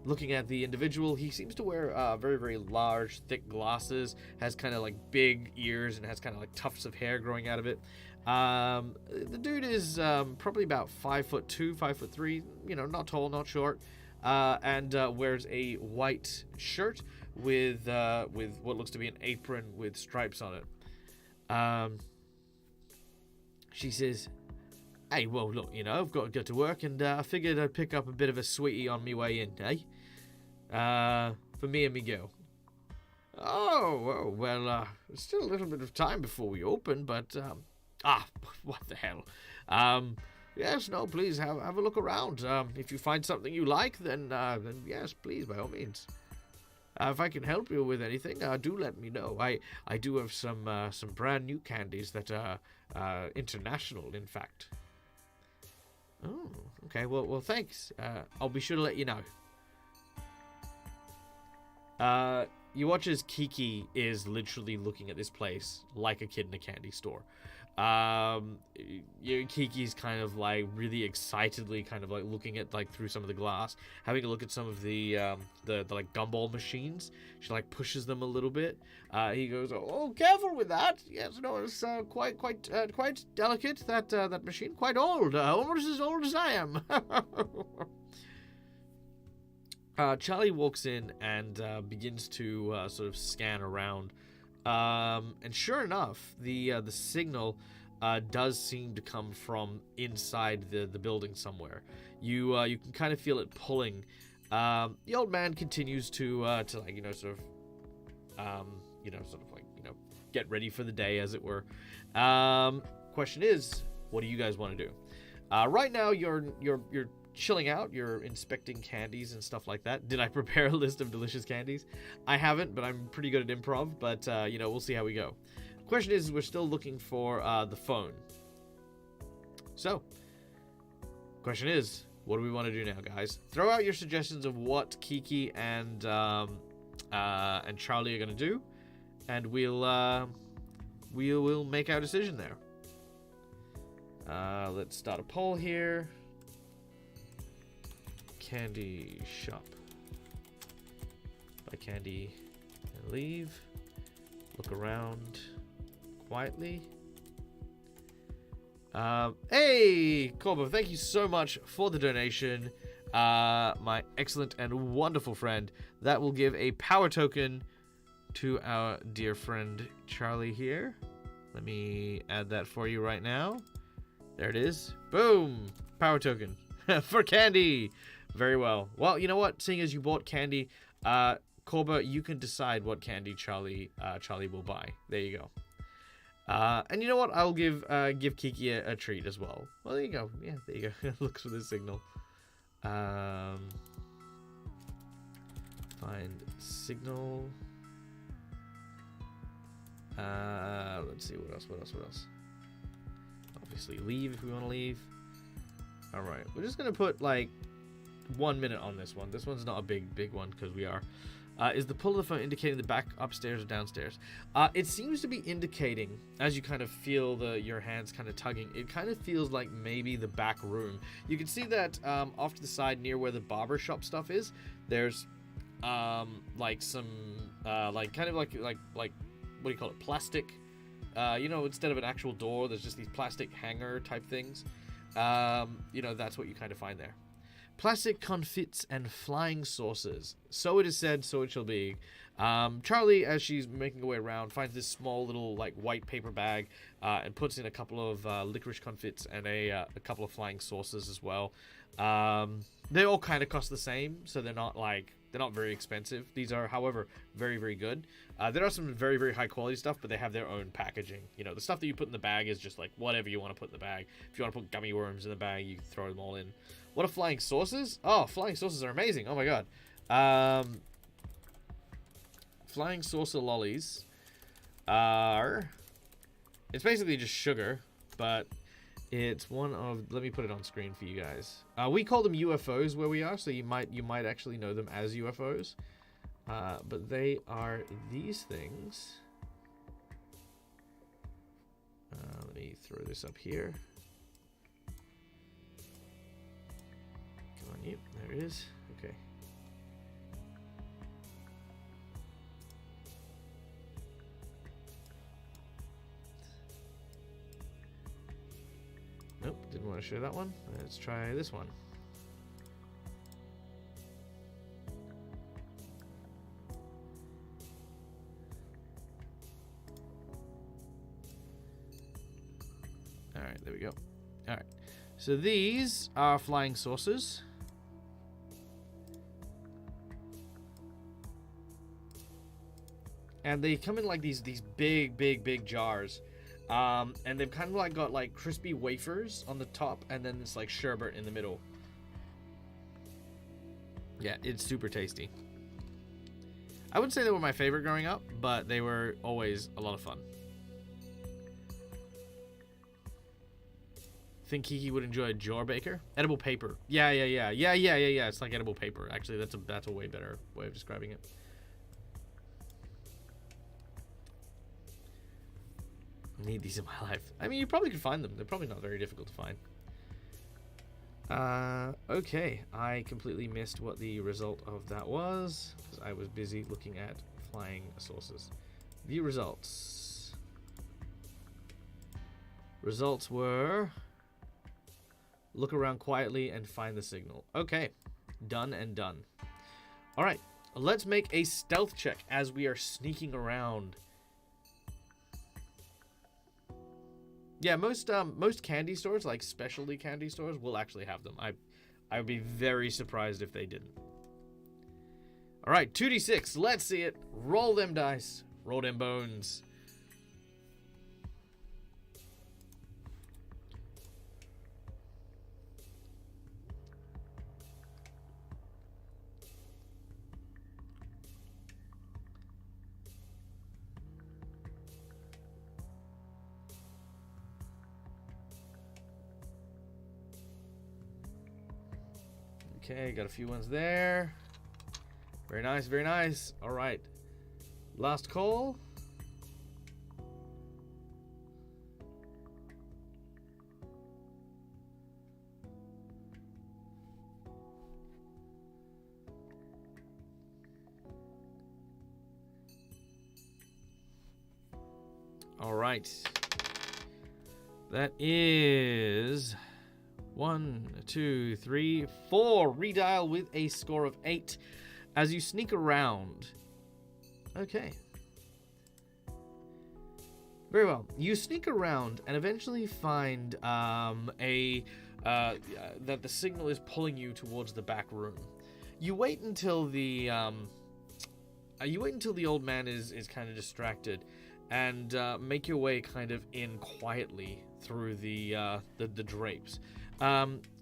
Looking at the individual, he seems to wear very, very large, thick glasses, has kind of like big ears, and has kind of like tufts of hair growing out of it. The dude is probably about 5'2", 5'3", you know, not tall, not short, and wears a white shirt with what looks to be an apron with stripes on it. She says, hey, well, look, you know, I've got to go to work, and I figured I'd pick up a bit of a sweetie on me way in, eh? For me and me girl. Oh, well, still a little bit of time before we open, but, what the hell? Yes, no, please, have a look around. If you find something you like, then yes, please, by all means. If I can help you with anything, do let me know. I do have some brand new candies that are international, in fact. Oh, okay. Well, thanks. I'll be sure to let you know. You watch as Kiki is literally looking at this place like a kid in a candy store. Kiki's kind of like really excitedly kind of like looking at like through some of the glass, having a look at some of the like gumball machines. She like pushes them a little bit. He goes, "Oh, careful with that. Yes, no, it's quite delicate. That machine, quite old, almost as old as I am." Charlie walks in and begins to sort of scan around. And sure enough, the signal does seem to come from inside the building somewhere. You can kind of feel it pulling. The old man continues to like sort of get ready for the day, as it were. Question is, what do you guys want to do? Right now, you're chilling out, you're inspecting candies and stuff like that. Did I prepare a list of delicious candies? I haven't, but I'm pretty good at improv, but we'll see how we go. Question is, we're still looking for the phone. So, question is, what do we want to do now, guys? Throw out your suggestions of what Kiki and Charlie are going to do, and we'll make our decision there. Let's start a poll here. Candy shop. Buy candy and leave. Look around quietly. Hey, Corbo, thank you so much for the donation. My excellent and wonderful friend. That will give a power token to our dear friend Charlie here. Let me add that for you right now. There it is. Boom! Power token for candy. Very well. Well, you know what? Seeing as you bought candy, Corba, you can decide what candy Charlie will buy. There you go. And you know what? I'll give Kiki a treat as well. Well, there you go. Yeah, there you go. Looks for the signal. Find signal. Let's see, what else? Obviously, leave if we want to leave. All right, we're just gonna put like 1 minute on this one. This one's not a big one because we are. Is the pull of the phone indicating the back, upstairs, or downstairs? It seems to be indicating, as you kind of feel your hands kind of tugging, it kind of feels like maybe the back room. You can see that off to the side near where the barber shop stuff is, there's like some kind of like what do you call it, plastic, instead of an actual door, there's just these plastic hanger type things. That's what you kind of find there. Plastic confits and flying saucers. So it is said, so it shall be. Charlie, as she's making her way around, finds this small little like white paper bag and puts in a couple of licorice confits and a couple of flying saucers as well. They all kind of cost the same, so they're not very expensive. These are, however, very, very good. There are some very, very high quality stuff, but they have their own packaging. The stuff that you put in the bag is just like whatever you want to put in the bag. If you want to put gummy worms in the bag, you can throw them all in. What are flying saucers? Oh, flying saucers are amazing. Oh my god. Flying saucer lollies are... It's basically just sugar, but it's one of... Let me put it on screen for you guys. We call them UFOs where we are, so you might actually know them as UFOs. But they are these things. Let me throw this up here. Come on, you. There it is. Okay. Nope, didn't want to show that one. Let's try this one. Alright, there we go. Alright. So these are flying saucers. And they come in like these big jars. And they've kind of like got like crispy wafers on the top and then this like sherbet in the middle. Yeah, it's super tasty. I wouldn't say they were my favorite growing up, but they were always a lot of fun. Think Kiki would enjoy a jar baker? Edible paper. Yeah. It's like edible paper. Actually, that's a way better way of describing it. Need these in my life. I mean, you probably could find them. They're probably not very difficult to find. Okay. I completely missed what the result of that was because I was busy looking at flying saucers. View results. Results were... Look around quietly and find the signal. Okay. Done and done. Alright. Let's make a stealth check as we are sneaking around. Yeah, most candy stores, like specialty candy stores, will actually have them. I would be very surprised if they didn't. All right, 2d6. Let's see it. Roll them dice. Roll them bones. Okay, got a few ones there. Very nice, very nice. All right. Last call. All right. That is 1, 2, 3, 4. Redial with a score of 8 as you sneak around. Okay. Very well. You sneak around and eventually find that the signal is pulling you towards the back room. You wait until the old man is kind of distracted, and make your way kind of in quietly through the drapes.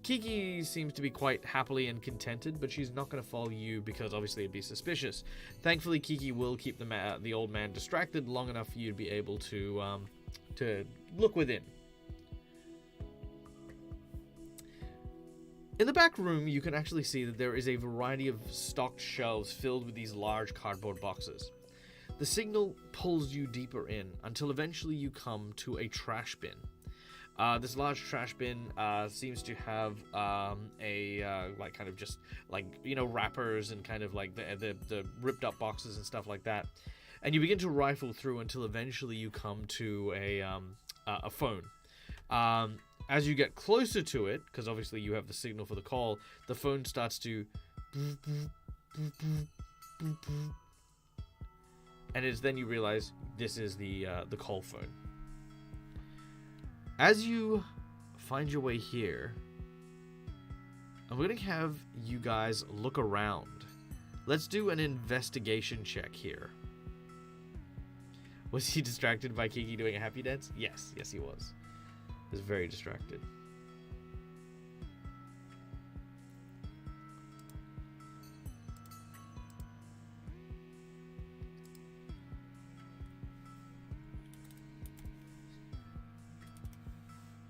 Kiki seems to be quite happily and contented, but she's not going to follow you because obviously it'd be suspicious. Thankfully, Kiki will keep the old man distracted long enough for you to be able to look within. In the back room, you can actually see that there is a variety of stocked shelves filled with these large cardboard boxes. The signal pulls you deeper in until eventually you come to a trash bin. This large trash bin seems to have like kind of just like, you know, wrappers and kind of like the ripped up boxes and stuff like that. And you begin to rifle through until eventually you come to a phone. As you get closer to it, because obviously you have the signal for the call, the phone starts to... And it's then you realize this is the call phone. As you find your way here, I'm going to have you guys look around. Let's do an investigation check here. Was he distracted by Kiki doing a happy dance? Yes, he was. He was very distracted.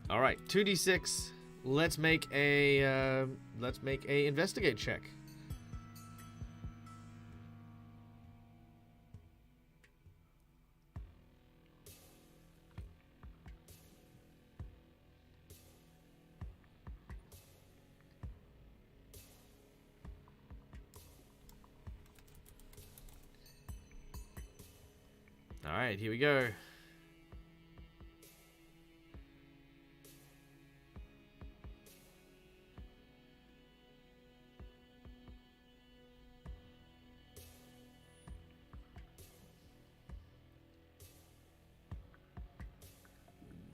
All right, 2d6. Let's make a investigate check. All right, here we go.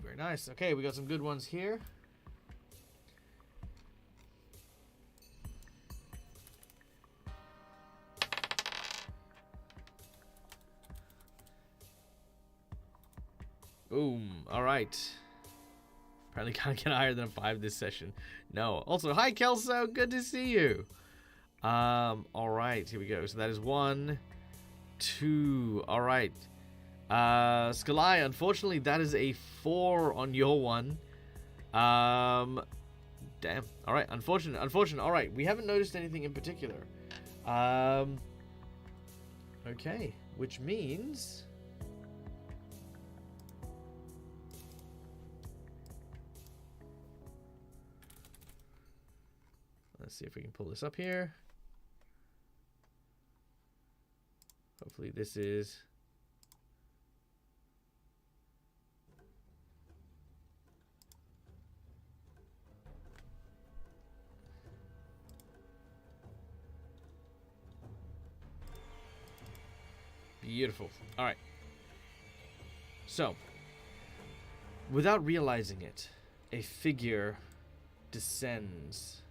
Very nice. Okay, we got some good ones here. Boom. All right. Apparently can't get higher than a 5 this session. No. Also, hi, Kelso. Good to see you. All right. Here we go. So that is 1, 2. All right. Skalai, unfortunately, that is a 4 on your one. Damn. All right. Unfortunate. All right. We haven't noticed anything in particular. Okay. Which means... Let's see if we can pull this up here. Hopefully this is... Beautiful. All right. So, without realizing it, a figure descends.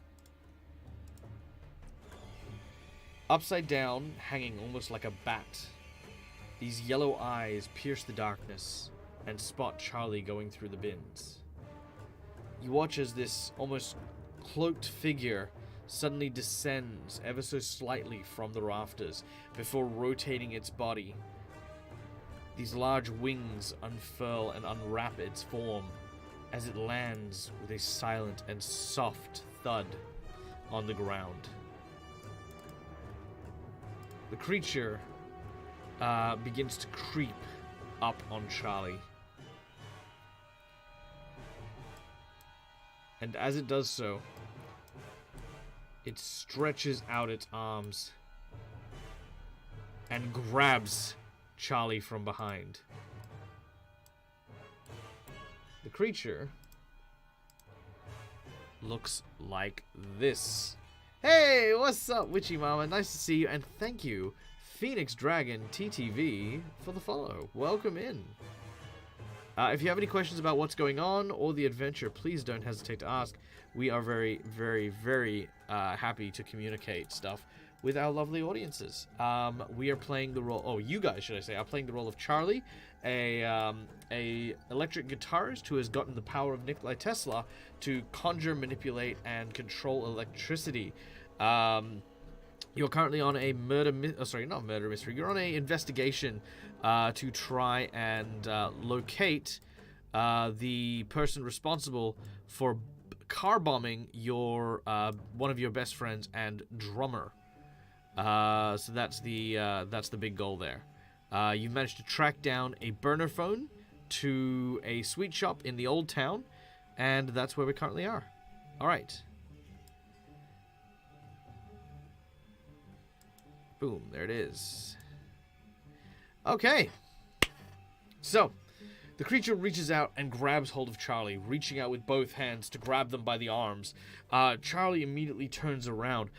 Upside down, hanging almost like a bat. These yellow eyes pierce the darkness and spot Charlie going through the bins. You watch as this almost cloaked figure suddenly descends ever so slightly from the rafters before rotating its body. These large wings unfurl and unwrap its form as it lands with a silent and soft thud on the ground. The creature begins to creep up on Charlie. And as it does so, it stretches out its arms and grabs Charlie from behind. The creature looks like this. Hey, what's up, Witchy Mama? Nice to see you, and thank you, Phoenix Dragon TTV, for the follow. Welcome in. If you have any questions about what's going on or the adventure, please don't hesitate to ask. We are very, very, very happy to communicate stuff with our lovely audiences. We are playing the role... Oh, you guys, should I say, are playing the role of Charlie, a electric guitarist who has gotten the power of Nikola Tesla to conjure, manipulate, and control electricity. You're currently on a not murder mystery. You're on a investigation to try and locate the person responsible for car bombing your one of your best friends and drummer. So that's the big goal there. You've managed to track down a burner phone to a sweet shop in the old town, and that's where we currently are. All right. Boom, there it is. Okay. So, the creature reaches out and grabs hold of Charlie, reaching out with both hands to grab them by the arms. Charlie immediately turns around,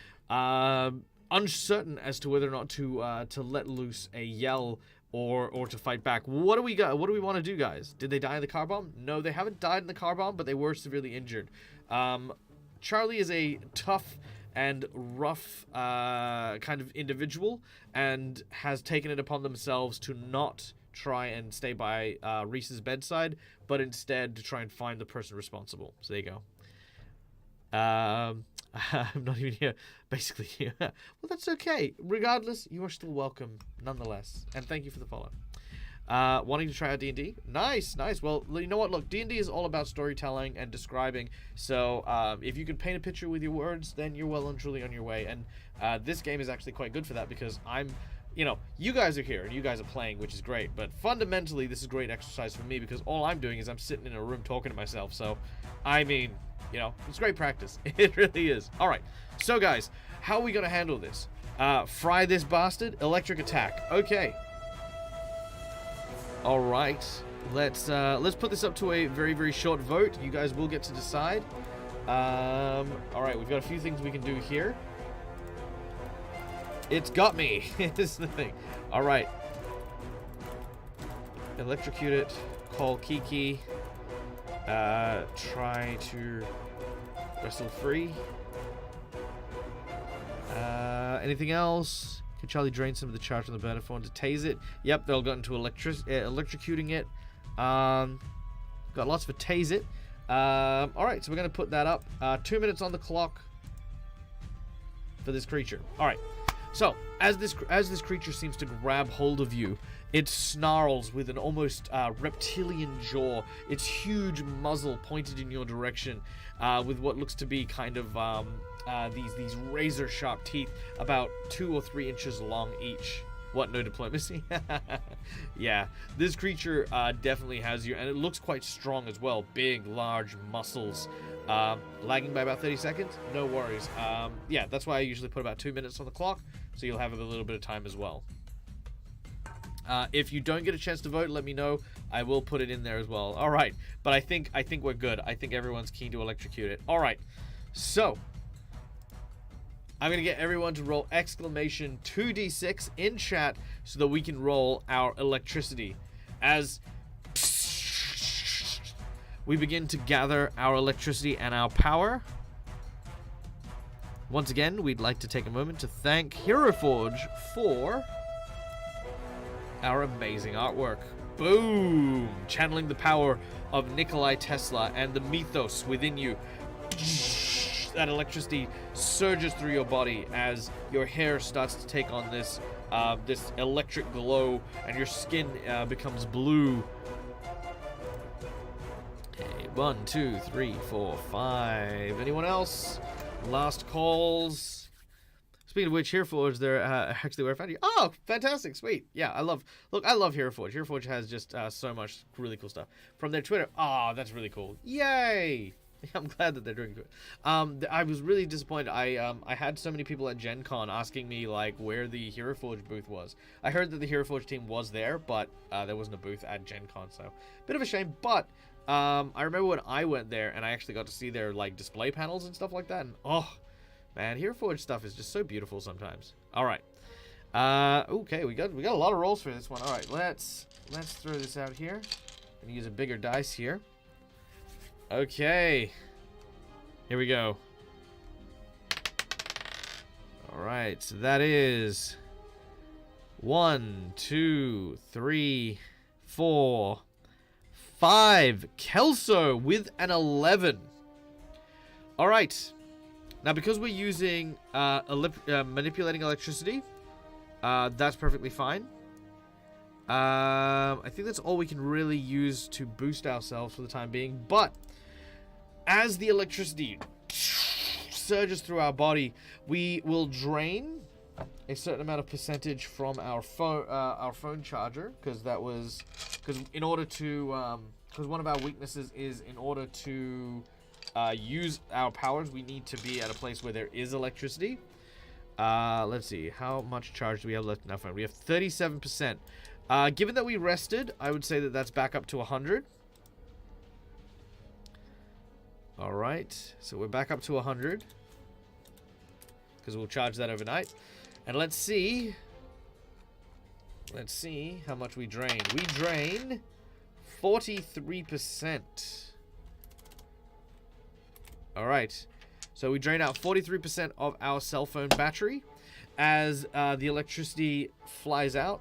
uncertain as to whether or not to let loose a yell or to fight back. What do we got? What do we want to do, guys? Did they die in the car bomb? No, they haven't died in the car bomb, but they were severely injured. Charlie is a tough and rough kind of individual, and has taken it upon themselves to not try and stay by Reese's bedside, but instead to try and find the person responsible. So there you go. I'm not even here. Basically here. Well, that's okay. Regardless, you are still welcome nonetheless. And thank you for the follow. Wanting to try out D&D? Nice, nice. Well, you know what? Look, D&D is all about storytelling and describing. So if you can paint a picture with your words, then you're well and truly on your way. And this game is actually quite good for that, because you guys are here and you guys are playing, which is great. But fundamentally, this is great exercise for me, because all I'm doing is I'm sitting in a room talking to myself. So, I mean, it's great practice. It really is. All right. So, guys, how are we going to handle this? Fry this bastard? Electric attack. Okay. All right. Let's put this up to a very, very short vote. You guys will get to decide. All right. We've got a few things we can do here. It's got me. Is the thing. All right. Electrocute it. Call Kiki. Try to wrestle free. Anything else? Can Charlie drain some of the charge on the burner phone to tase it? Yep, they'll get into electrocuting it. Got lots for tase it. All right, so we're gonna put that up. 2 minutes on the clock for this creature. All right. So, as this creature seems to grab hold of you, it snarls with an almost reptilian jaw, its huge muzzle pointed in your direction, with what looks to be kind of these razor-sharp teeth, about 2 or 3 inches long each. What, no diplomacy? Yeah, this creature definitely has you, and it looks quite strong as well. Big, large muscles. Lagging by about 30 seconds? No worries. Yeah, that's why I usually put about 2 minutes on the clock, so you'll have a little bit of time as well. If you don't get a chance to vote, let me know. I will put it in there as well. All right, but I think we're good. I think everyone's keen to electrocute it. All right, so I'm gonna get everyone to roll exclamation 2d6 in chat so that we can roll our electricity as we begin to gather our electricity and our power. Once again, we'd like to take a moment to thank HeroForge for our amazing artwork. Boom! Channeling the power of Nikolai Tesla and the mythos within you. That electricity surges through your body as your hair starts to take on this this electric glow, and your skin becomes blue. Okay, 1, 2, 3, 4, 5. Anyone else? Last calls. Speaking of which, HeroForge, they're actually where I found you. Oh, fantastic, sweet. Yeah, I love HeroForge. HeroForge has just so much really cool stuff. From their Twitter, that's really cool. Yay! I'm glad that they're doing good. I was really disappointed. I had so many people at Gen Con asking me like where the HeroForge booth was. I heard that the HeroForge team was there, but there wasn't a booth at Gen Con, so bit of a shame. But I remember when I went there and I actually got to see their like display panels and stuff like that, and oh man, HeroForge stuff is just so beautiful sometimes. All right. Okay, we got a lot of rolls for this one. All right, let's throw this out here and use a bigger dice here. Okay, here we go. All right, so that is 1, 2, 3, 4, 5. Kelso with an 11. All right, now because we're using manipulating electricity, that's perfectly fine. I think that's all we can really use to boost ourselves for the time being, but as the electricity surges through our body, we will drain a certain amount of percentage from our phone charger, because in order to because one of our weaknesses is in order to use our powers, we need to be at a place where there is electricity. Let's see, how much charge do we have left in our phone? We have 37%. Given that we rested, I would say that that's back up to 100. Alright, so we're back up to 100. Because we'll charge that overnight. And let's see how much we drain. We drain 43%. Alright, so we drain out 43% of our cell phone battery as the electricity flies out.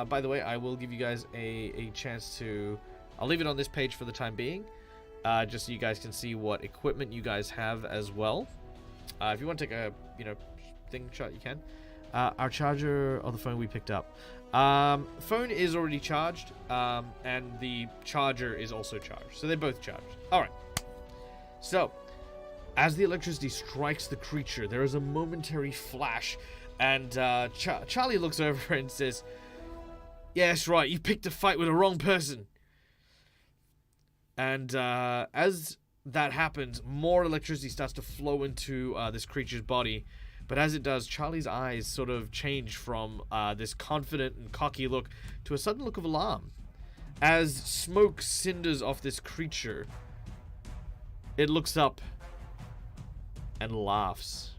By the way, I will give you guys a chance to... I'll leave it on this page for the time being, just so you guys can see what equipment you guys have as well. If you want to take a, thing shot, you can. Our charger of the phone we picked up. Phone is already charged, and the charger is also charged. So they're both charged. Alright. So, as the electricity strikes the creature, there is a momentary flash, and Charlie looks over and says, "Yes, right, you picked a fight with the wrong person." And as that happens, more electricity starts to flow into this creature's body. But as it does, Charlie's eyes sort of change from this confident and cocky look to a sudden look of alarm. As smoke cinders off this creature, it looks up and laughs.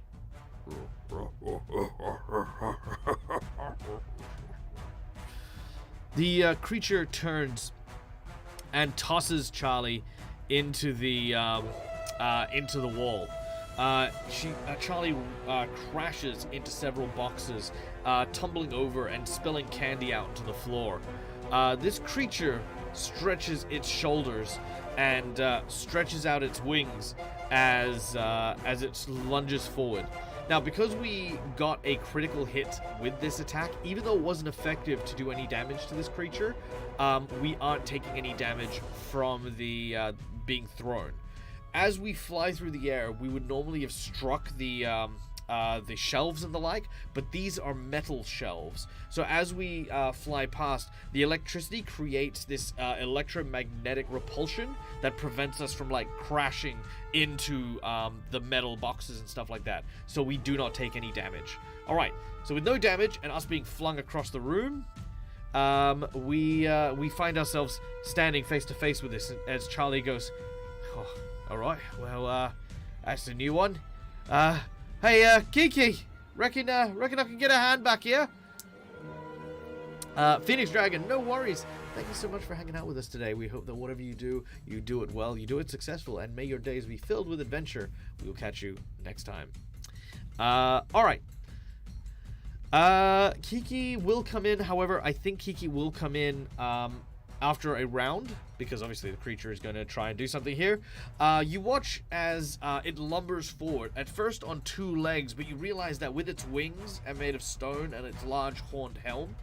The creature turns and tosses Charlie into the wall. Charlie crashes into several boxes, tumbling over and spilling candy out into the floor. This creature stretches its shoulders and stretches out its wings as it lunges forward. Now, because we got a critical hit with this attack, even though it wasn't effective to do any damage to this creature, we aren't taking any damage from the being thrown. As we fly through the air, we would normally have struck the shelves and the like, but these are metal shelves. So as we fly past, the electricity creates this electromagnetic repulsion that prevents us from crashing into the metal boxes and stuff like that. So we do not take any damage. All right. So with no damage and us being flung across the room, we find ourselves standing face to face with this as Charlie goes, "Oh, all right. Well, that's a new one. Hey, Kiki, reckon I can get a hand back here?" Phoenix Dragon, no worries. Thank you so much for hanging out with us today. We hope that whatever you do it well, you do it successful, and may your days be filled with adventure. We will catch you next time. Alright. Kiki will come in. However, I think Kiki will come in after a round, because obviously the creature is going to try and do something here. You watch as it lumbers forward, at first on two legs, but you realize that with its wings and made of stone and its large horned helm,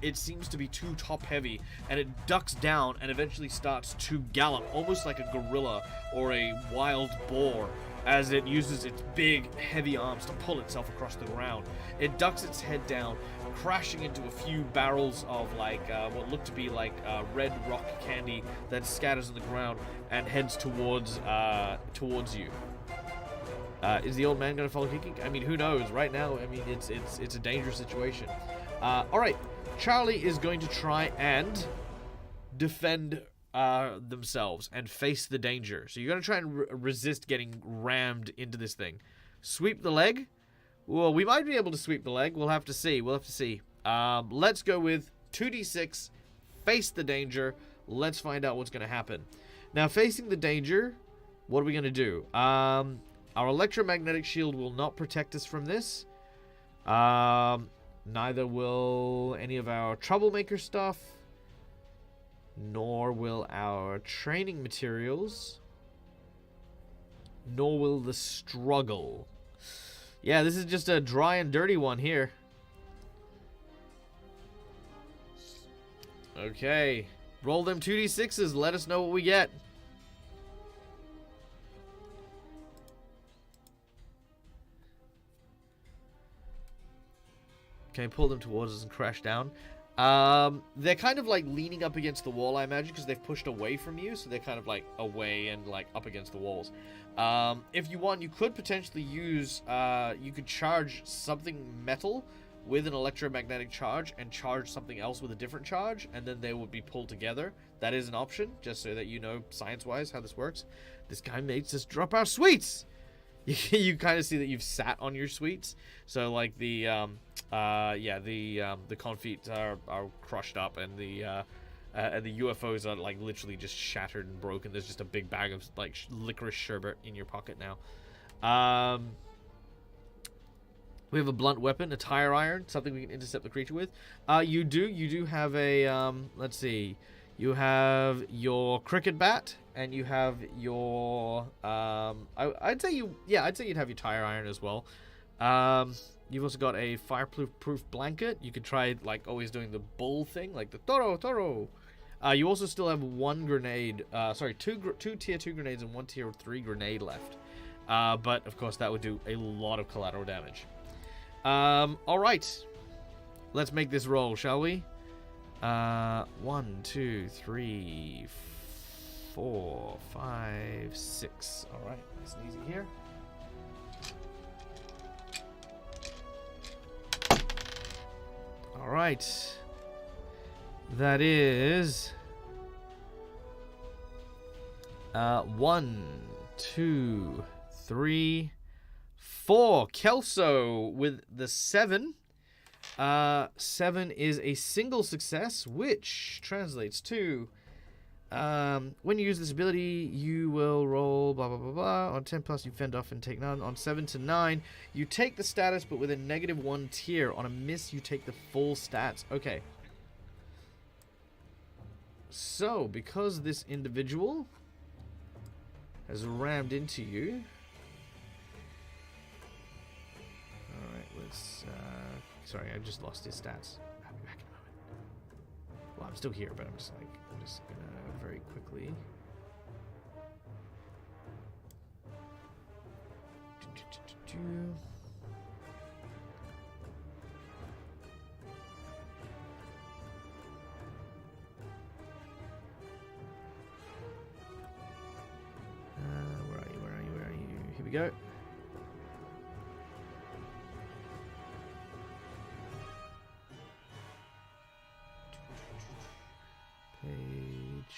it seems to be too top heavy, and it ducks down and eventually starts to gallop, almost like a gorilla or a wild boar, as it uses its big, heavy arms to pull itself across the ground. It ducks its head down, crashing into a few barrels of what look to be red rock candy that scatters on the ground and heads towards you. Is the old man gonna follow Kiki? I mean, who knows? Right now, I mean, it's a dangerous situation. All right, Charlie is going to try and defend themselves and face the danger. So you're gonna try and resist getting rammed into this thing. Sweep the leg. Well, we might be able to sweep the leg. We'll have to see. Let's go with 2d6. Face the danger. Let's find out what's going to happen. Now, facing the danger, what are we going to do? Our electromagnetic shield will not protect us from this. Neither will any of our troublemaker stuff. Nor will our training materials. Nor will the struggle. Yeah, this is just a dry and dirty one here. Okay. Roll them 2d6s. Let us know what we get. Okay, pull them towards us and crash down. They're kind of like leaning up against the wall, I imagine, because they've pushed away from you, so they're kind of like away and like up against the walls. If you want, you could potentially use, you could charge something metal with an electromagnetic charge and charge something else with a different charge, and then they would be pulled together. That is an option, just so that you know science-wise how this works. This guy makes us drop our sweets! You kind of see that you've sat on your sweets, so like the confit are crushed up, and the UFOs are like literally just shattered and broken. There's just a big bag of like licorice sherbet in your pocket now. We have a blunt weapon, a tire iron, something we can intercept the creature with. You do have a let's see. You have your cricket bat, and you have your I'd say you'd have your tire iron as well. You've also got a fireproof blanket. You could try like always doing the bull thing, like the toro. You also still have one grenade, two tier 2 grenades and one tier 3 grenade left. But of course that would do a lot of collateral damage. All right, let's make this roll, shall we? 1, 2, 3, 4, 5, 6. All right, nice and easy here. All right, that is 1, 2, 3, 4. Kelso with the 7. 7 is a single success, which translates to when you use this ability, you will roll blah blah blah blah. On 10 plus, you fend off and take none. On 7 to 9, you take the status, but with a -1 tier. On a miss, you take the full stats. Okay. So, because this individual has rammed into you. Alright, let's sorry, I just lost his stats. I'll be back in a moment. Well, I'm still here, but I'm just gonna very quickly. Where are you? Here we go. Page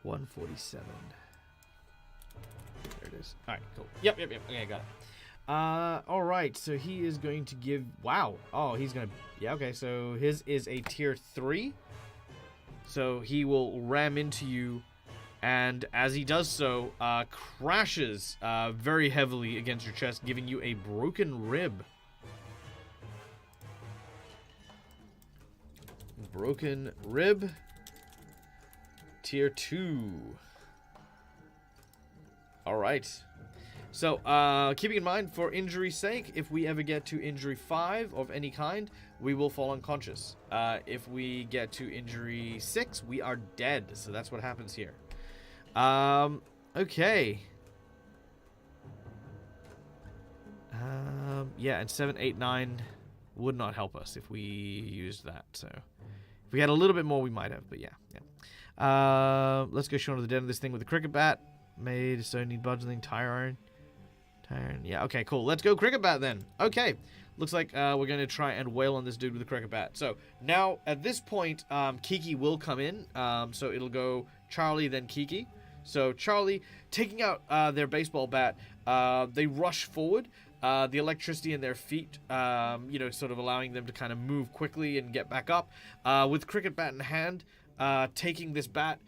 147. There it is. Alright, cool. Yep. Okay, I got it. Alright, so he is going to give... Wow. Oh, he's going to... Yeah, okay, so his is a tier 3. So he will ram into you, and as he does so, crashes very heavily against your chest, giving you a broken rib. Broken rib. Tier 2. Alright. So, keeping in mind, for injury's sake, if we ever get to injury 5 of any kind, we will fall unconscious. If we get to injury 6, we are dead. So that's what happens here. Okay. Yeah, and 7, 8, 9 would not help us if we used that, so... If we had a little bit more, we might have, but yeah. Let's go Shaun of the Dead of this thing with the cricket bat. Made, so need budgeting, tire iron. Yeah, okay, cool. Let's go cricket bat then. Okay. Looks like we're going to try and wail on this dude with the cricket bat. So, now, at this point, Kiki will come in. So, it'll go Charlie, then Kiki. So, Charlie, taking out their baseball bat, they rush forward. The electricity in their feet, sort of allowing them to kind of move quickly and get back up. With cricket bat in hand, taking this bat,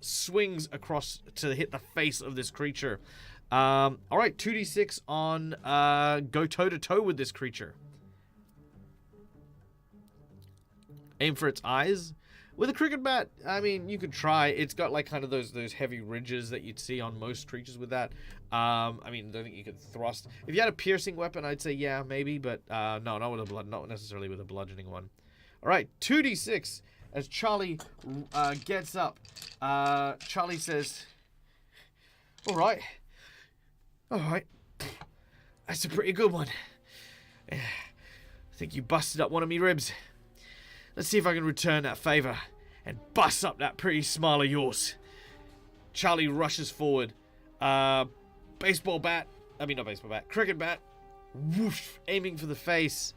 swings across to hit the face of this creature. All right, 2d6 on go toe-to-toe with this creature. Aim for its eyes. With a cricket bat, I mean, you could try. It's got like kind of those heavy ridges that you'd see on most creatures with that. I mean, I don't think you could thrust. If you had a piercing weapon, I'd say yeah, maybe, but no, not necessarily with a bludgeoning one. All right, 2d6 as Charlie gets up. Charlie says, "All right, that's a pretty good one. I think you busted up one of me ribs. Let's see if I can return that favor and bust up that pretty smile of yours. Charlie rushes forward. Baseball bat. I mean, not baseball bat. Cricket bat. Whoosh, aiming for the face.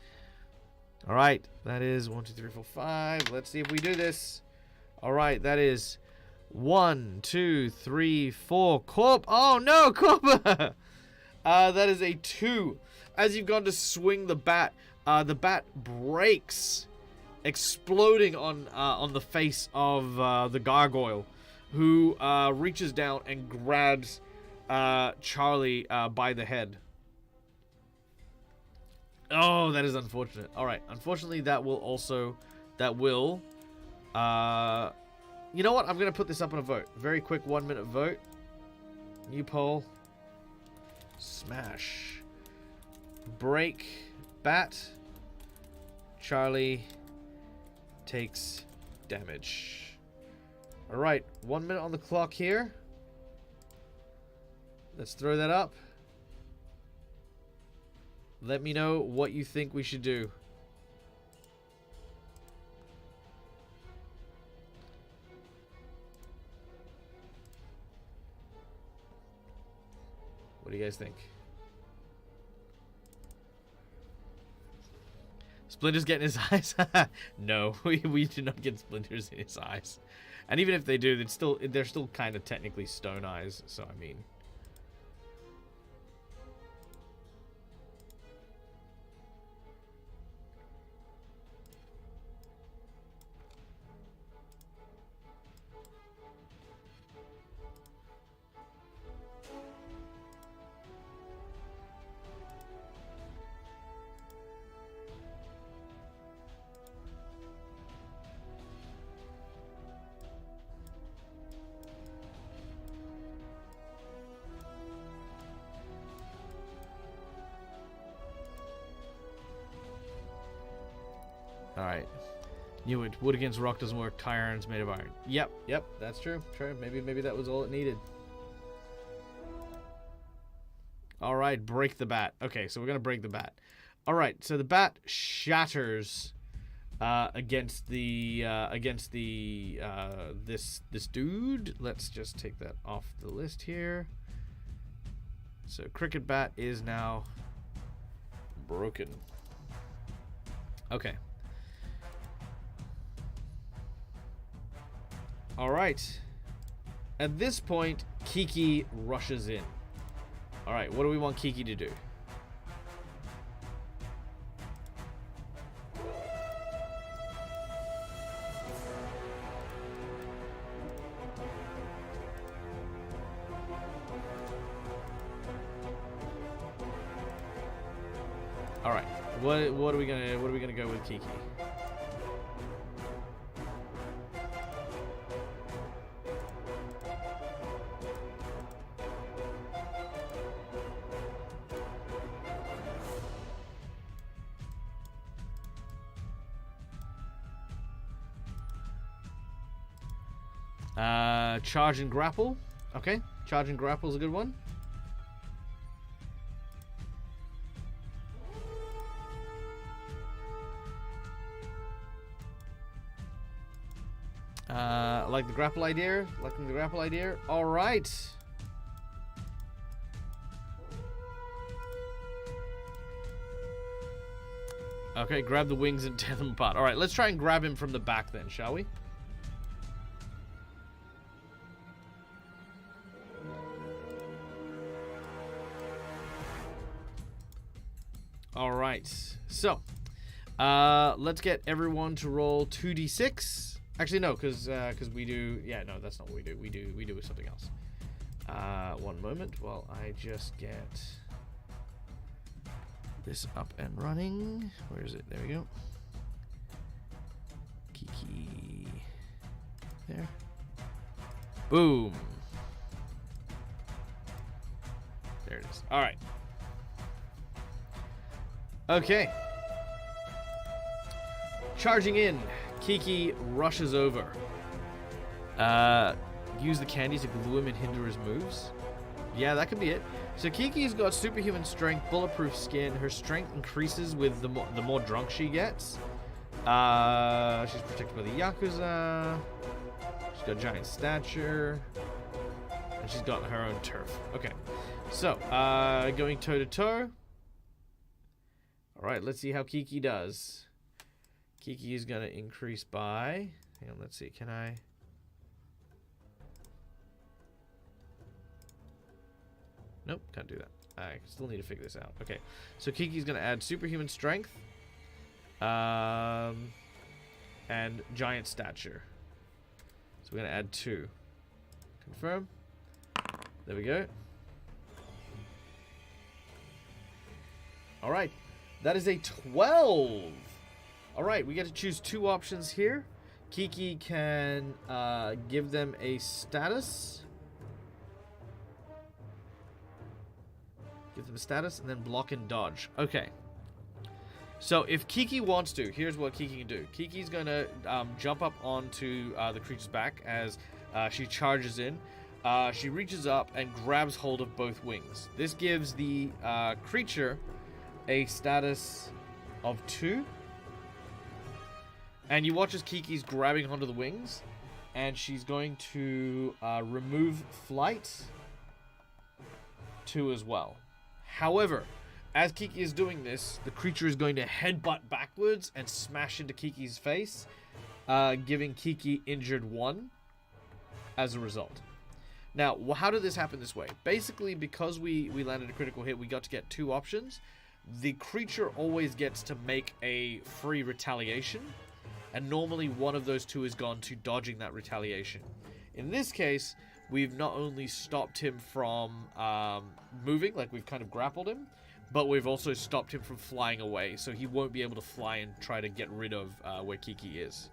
All right, that is 1, 2, 3, 4, 5. Let's see if we do this. All right, that is 1, 2, 3, 4. Corp. Oh no, Corp. That is a 2. As you've gone to swing the bat breaks, exploding on the face of the gargoyle, who reaches down and grabs Charlie by the head. Oh, that is unfortunate. All right, unfortunately, that will. You know what? I'm gonna put this up on a vote. Very quick 1-minute vote. New poll. Smash. Break. Bat. Charlie takes damage. All right, 1 minute on the clock here. Let's throw that up. Let me know what you think we should do. What do you guys think? Splinters get in his eyes? No, we do not get splinters in his eyes. And even if they do, they're still kind of technically stone eyes, so I mean. Alright. Knew it. Wood against rock doesn't work. Tire iron's made of iron. Yep, that's true. True. Maybe that was all it needed. Alright, break the bat. Okay, so we're gonna break the bat. Alright, so the bat shatters against this dude. Let's just take that off the list here. So cricket bat is now broken. Okay. Alright. At this point, Kiki rushes in. Alright, what do we want Kiki to do? Alright. What are we gonna go with Kiki? Charge and grapple. Okay, charge and grapple is a good one. Like the grapple idea. Liking the grapple idea. All right. Okay, grab the wings and tear them apart. All right, let's try and grab him from the back then, shall we? All right, so let's get everyone to roll 2d6. Actually, no, because we do. Yeah, no, that's not what we do. We do something else. One moment while I just get this up and running. Where is it? There we go. Kiki. There. Boom. There it is. All right. Okay. Charging in, Kiki rushes over. Use the candy to glue him and hinder his moves. Yeah, that could be it. So Kiki's got superhuman strength, bulletproof skin. Her strength increases with the more drunk she gets. She's protected by the Yakuza. She's got giant stature. And she's got her own turf. Okay. So, going toe-to-toe. Alright, let's see how Kiki does. Kiki is going to increase by... Hang on, let's see. Can I... Nope, can't do that. I still need to figure this out. Okay, so Kiki's going to add superhuman strength. And giant stature. So we're going to add 2. Confirm. There we go. Alright, that is a 12. Alright, we get to choose 2 options here. Kiki can give them a status. Give them a status and then block and dodge. Okay. So if Kiki wants to, here's what Kiki can do. Kiki's going to jump up onto the creature's back as she charges in. She reaches up and grabs hold of both wings. This gives the creature a status of 2. And you watch as Kiki's grabbing onto the wings. And she's going to remove flight 2 as well. However, as Kiki is doing this, the creature is going to headbutt backwards and smash into Kiki's face, giving Kiki injured 1 as a result. Now, how did this happen this way? Basically, because we landed a critical hit, we got to get 2 options. The creature always gets to make a free retaliation, and normally one of those 2 is gone to dodging that retaliation. In this case, we've not only stopped him from moving, like we've kind of grappled him, but we've also stopped him from flying away, so he won't be able to fly and try to get rid of where Kiki is.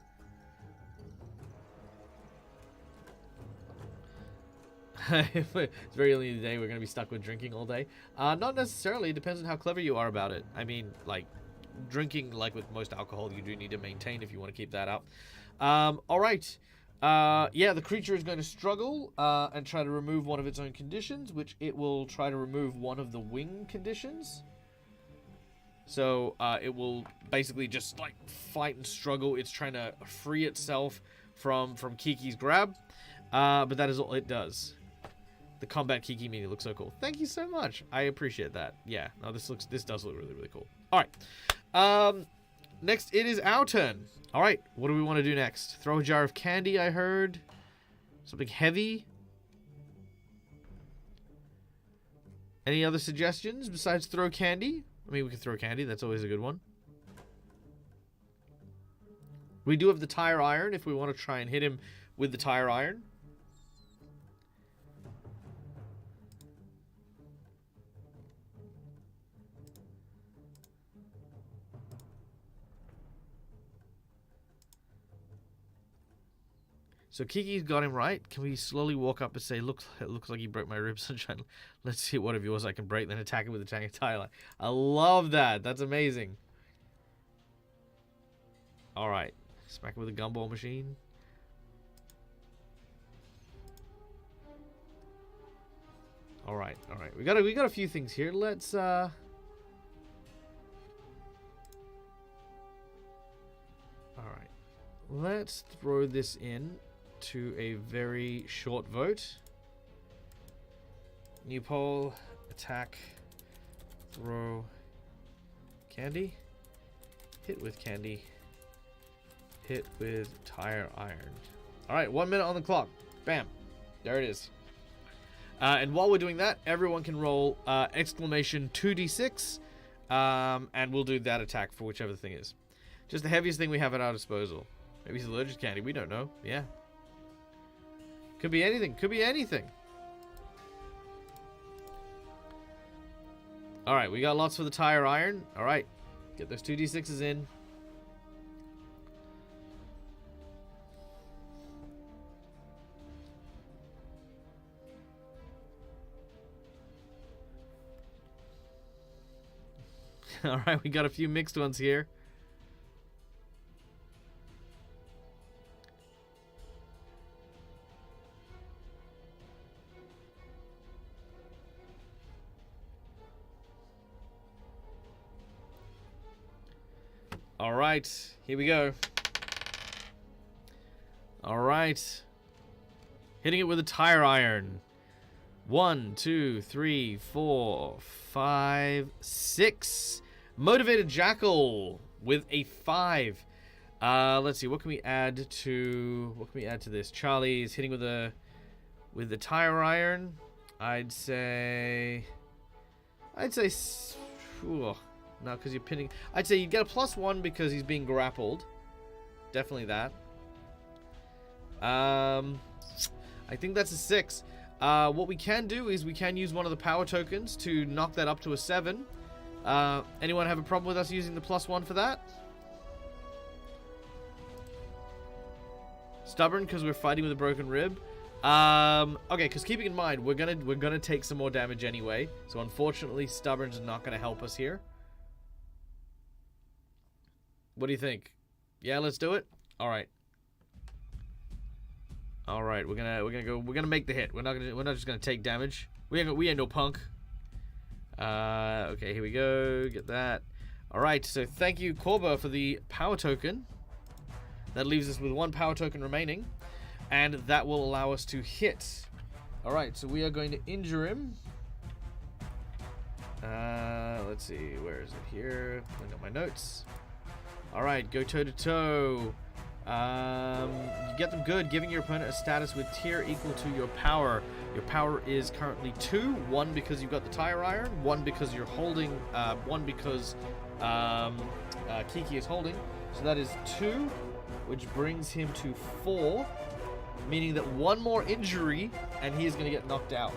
It's very early in the day, we're going to be stuck with drinking all day. Not necessarily, it depends on how clever you are about it. I mean, like, drinking, like with most alcohol, you do need to maintain if you want to keep that up. Alright. Yeah, the creature is going to struggle and try to remove one of its own conditions, which it will try to remove one of the wing conditions. So it will basically just like fight and struggle. It's trying to free itself from Kiki's grab, but that is all it does. The combat Kiki mini looks so cool. Thank you so much. I appreciate that. Yeah, no, this does look really, really cool. All right. Next, it is our turn. All right, what do we want to do next? Throw a jar of candy, I heard. Something heavy. Any other suggestions besides throw candy? I mean, we can throw candy. That's always a good one. We do have the tire iron if we want to try and hit him with the tire iron. So Kiki's got him right. Can we slowly walk up and say, "Look, it looks like you broke my ribs, Sunshine. Let's see what of yours I can break." Then attack him with the giant tire line. I love that. That's amazing. All right, smack him with a gumball machine. All right. We got a few things here. Let's All right. Let's throw this in to a very short vote. New poll, attack, throw, candy, hit with candy, hit with tire iron. Alright, 1 minute on the clock. Bam. There it is. And while we're doing that, everyone can roll exclamation 2d6, and we'll do that attack for whichever the thing is. Just the heaviest thing we have at our disposal. Maybe he's allergic to candy. We don't know. Yeah. Could be anything. Could be anything. Alright, we got lots for the tire iron. Alright. Get those 2d6s in. Alright, we got a few mixed ones here. Alright, here we go. Alright. Hitting it with a tire iron. 1, 2, 3, 4, 5, 6. Motivated Jackal with a 5. Let's see, what can we add to this? Charlie is hitting with the tire iron. I'd say no, because you're pinning. I'd say you get a +1 because he's being grappled. Definitely that. I think that's a 6. What we can do is we can use one of the power tokens to knock that up to a 7. Anyone have a problem with us using the +1 for that? Stubborn because we're fighting with a broken rib. Okay, because keeping in mind we're gonna take some more damage anyway. So unfortunately, Stubborn's not gonna help us here. What do you think? Yeah, let's do it. All right. All right, we're gonna make the hit. We're not just gonna take damage. We ain't no punk. Okay, here we go. Get that. All right, so thank you, Korba, for the power token. That leaves us with 1 power token remaining, and that will allow us to hit. All right, so we are going to injure him. Let's see, where is it here? I got my notes. All right, go toe to toe. You get them good, giving your opponent a status with tier equal to your power. Your power is currently 2. 1 because you've got the tire iron, 1 because you're holding, 1 because Kiki is holding. So that is 2, which brings him to 4, meaning that 1 more injury and he is going to get knocked out.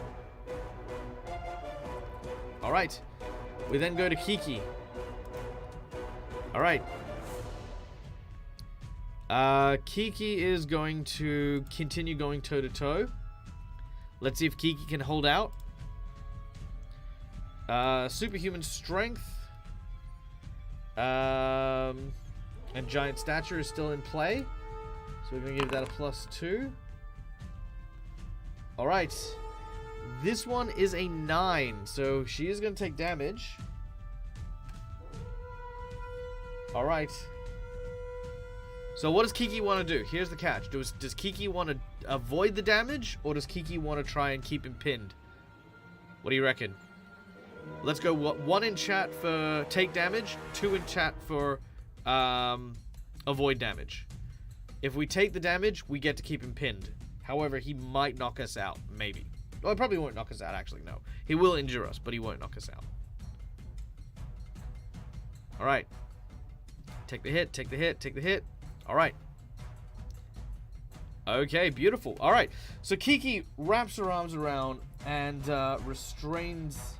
All right, we then go to Kiki. All right. Kiki is going to continue going toe-to-toe. Let's see if Kiki can hold out. Superhuman strength. And giant stature is still in play. So we're going to give that a +2. Alright. This one is a 9. So she is going to take damage. Alright. So what does Kiki want to do? Here's the catch. Does Kiki want to avoid the damage, or does Kiki want to try and keep him pinned? What do you reckon? Let's go 1 in chat for take damage, 2 in chat for avoid damage. If we take the damage, we get to keep him pinned. However, he might knock us out, maybe. Well, he probably won't knock us out, actually, no. He will injure us, but he won't knock us out. Alright. Take the hit, take the hit, take the hit. Alright. Okay, beautiful. Alright, so Kiki wraps her arms around and restrains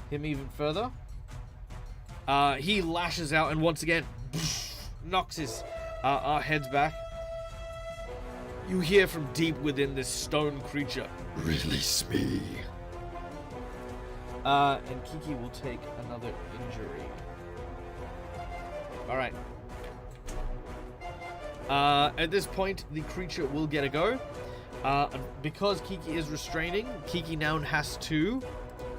him even further. He lashes out and once again knocks his our heads back. You hear from deep within this stone creature, "Release me." And Kiki will take another injury. Alright. At this point, the creature will get a go. Because Kiki is restraining, Kiki now has to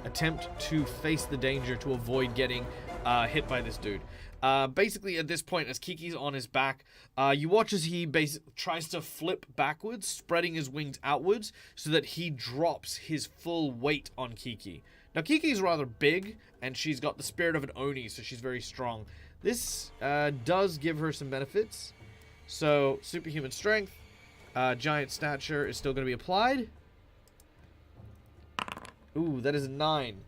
attempt to face the danger to avoid getting hit by this dude. Basically, at this point, as Kiki's on his back, you watch as he basically tries to flip backwards, spreading his wings outwards, so that he drops his full weight on Kiki. Now, Kiki's rather big, and she's got the spirit of an Oni, so she's very strong. This does give her some benefits. So, superhuman strength, giant stature is still going to be applied. Ooh, that is a 9.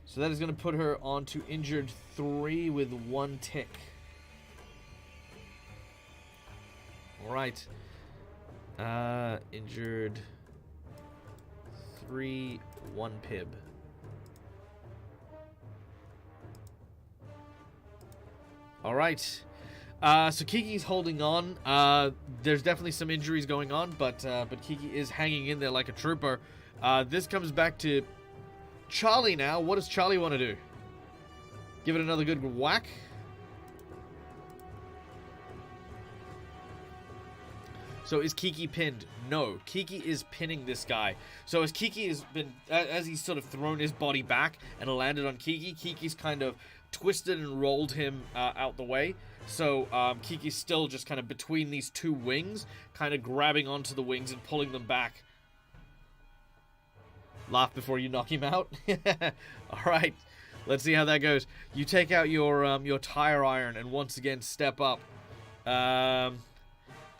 So that is going to put her on to injured 3 with 1 tick. Alright. Injured 3, 1 pib. Alright. So Kiki's holding on. There's definitely some injuries going on, but Kiki is hanging in there like a trooper. This comes back to Charlie now. What does Charlie want to do? Give it another good whack. So is Kiki pinned? No, Kiki is pinning this guy. So as Kiki has been, as he's sort of thrown his body back and landed on Kiki, Kiki's kind of twisted and rolled him out the way. So Kiki's still just kind of between these two wings, kind of grabbing onto the wings and pulling them back. Laugh before you knock him out. Alright, let's see how that goes. You take out your tire iron and once again step up.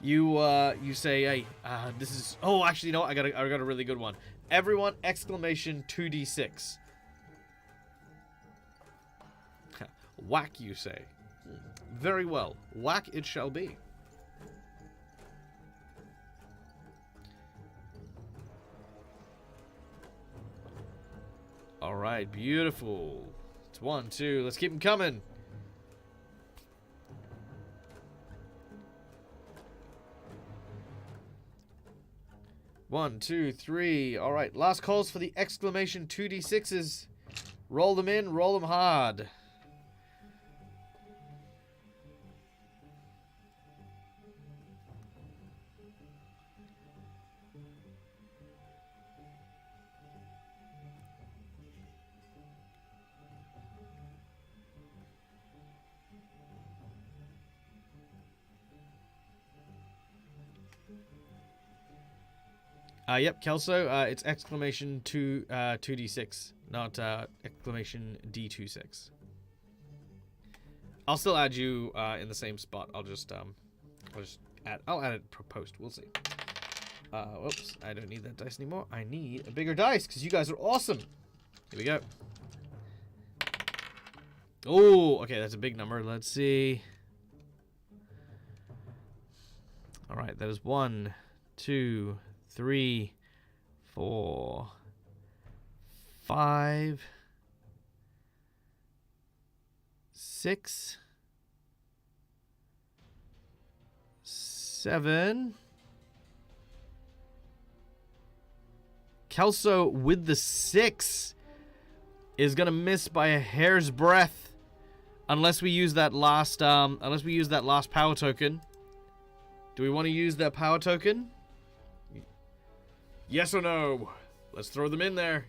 You say, hey, this is... Oh, actually, you know what? I got a really good one. Everyone, exclamation 2d6. Whack, you say. Very well. Whack it shall be. Alright, beautiful. It's 1, 2. Let's keep them coming. One, 2, 3. Alright, last calls for the exclamation 2d6s. Roll them in, roll them hard. Yep, Kelso, it's exclamation 2d6, not exclamation d26. I'll still add you in the same spot. I'll just add it per post. We'll see. Whoops, I don't need that dice anymore. I need a bigger dice because you guys are awesome. Here we go. Oh, okay, that's a big number. Let's see. All right, that is 1, 2, 3, 4, 5, 6, 7. Kelso with the 6 is gonna miss by a hair's breadth, unless we use that last power token. Do we want to use that power token? Yes or no? Let's throw them in there.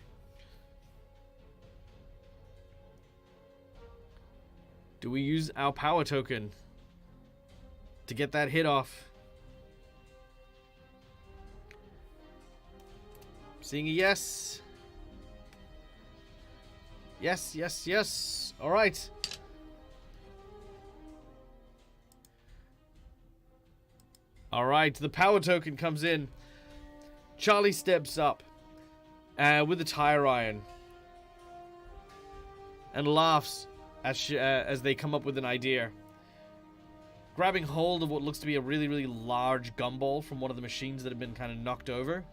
Do we use our power token to get that hit off? Seeing a yes. Yes, yes, yes. All right. All right, the power token comes in. Charlie steps up with the tire iron and laughs as they come up with an idea. Grabbing hold of what looks to be a really, really large gumball from one of the machines that have been kind of knocked over.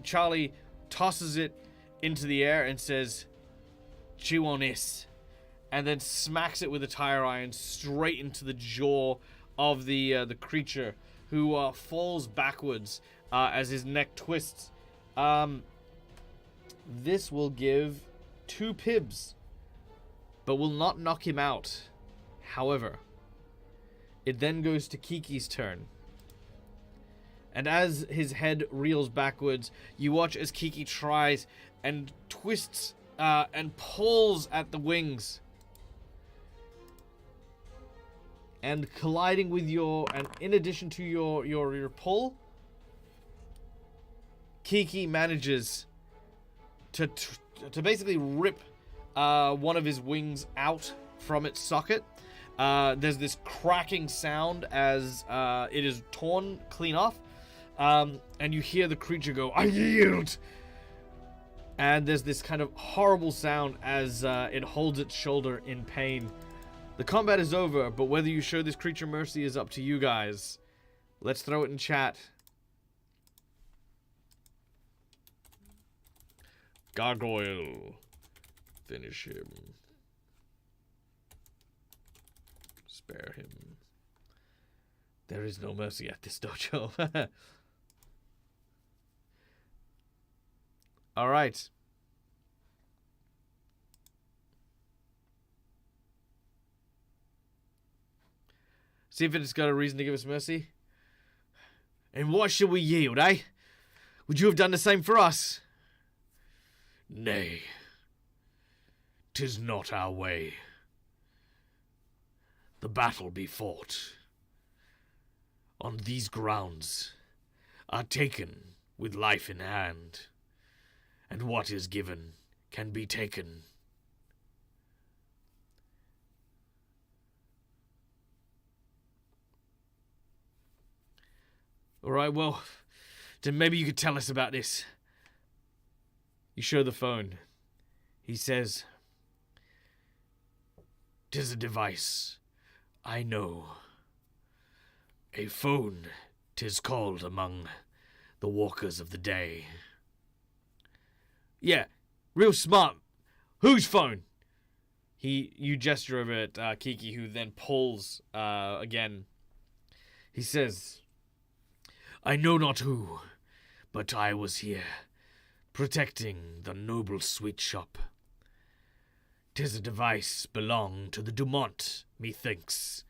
Charlie tosses it into the air and says, "Chew on this," and then smacks it with a tire iron straight into the jaw of the creature, who falls backwards as his neck twists. This will give 2 pibs, but will not knock him out. However, it then goes to Kiki's turn. And as his head reels backwards, you watch as Kiki tries and twists and pulls at the wings. And colliding with and in addition to your pull, Kiki manages to basically rip one of his wings out from its socket. There's this cracking sound as it is torn clean off, and you hear the creature go, "I yield!" And there's this kind of horrible sound as it holds its shoulder in pain. The combat is over, but whether you show this creature mercy is up to you guys. Let's throw it in chat. Gargoyle. Finish him. Spare him. There is no mercy at this dojo. Alright. See if it's got a reason to give us mercy. And why should we yield, eh? Would you have done the same for us? Nay. 'Tis not our way. The battle be fought on these grounds are taken with life in hand, and what is given can be taken. All right, well, then maybe you could tell us about this. You show the phone. He says, "'Tis a device, I know. A phone, 'tis called among the walkers of the day." Yeah, real smart. Whose phone? You gesture over at Kiki, who then pulls again. He says, "I know not who, but I was here, protecting the noble sweet shop. 'Tis a device belong to the Dumont, methinks.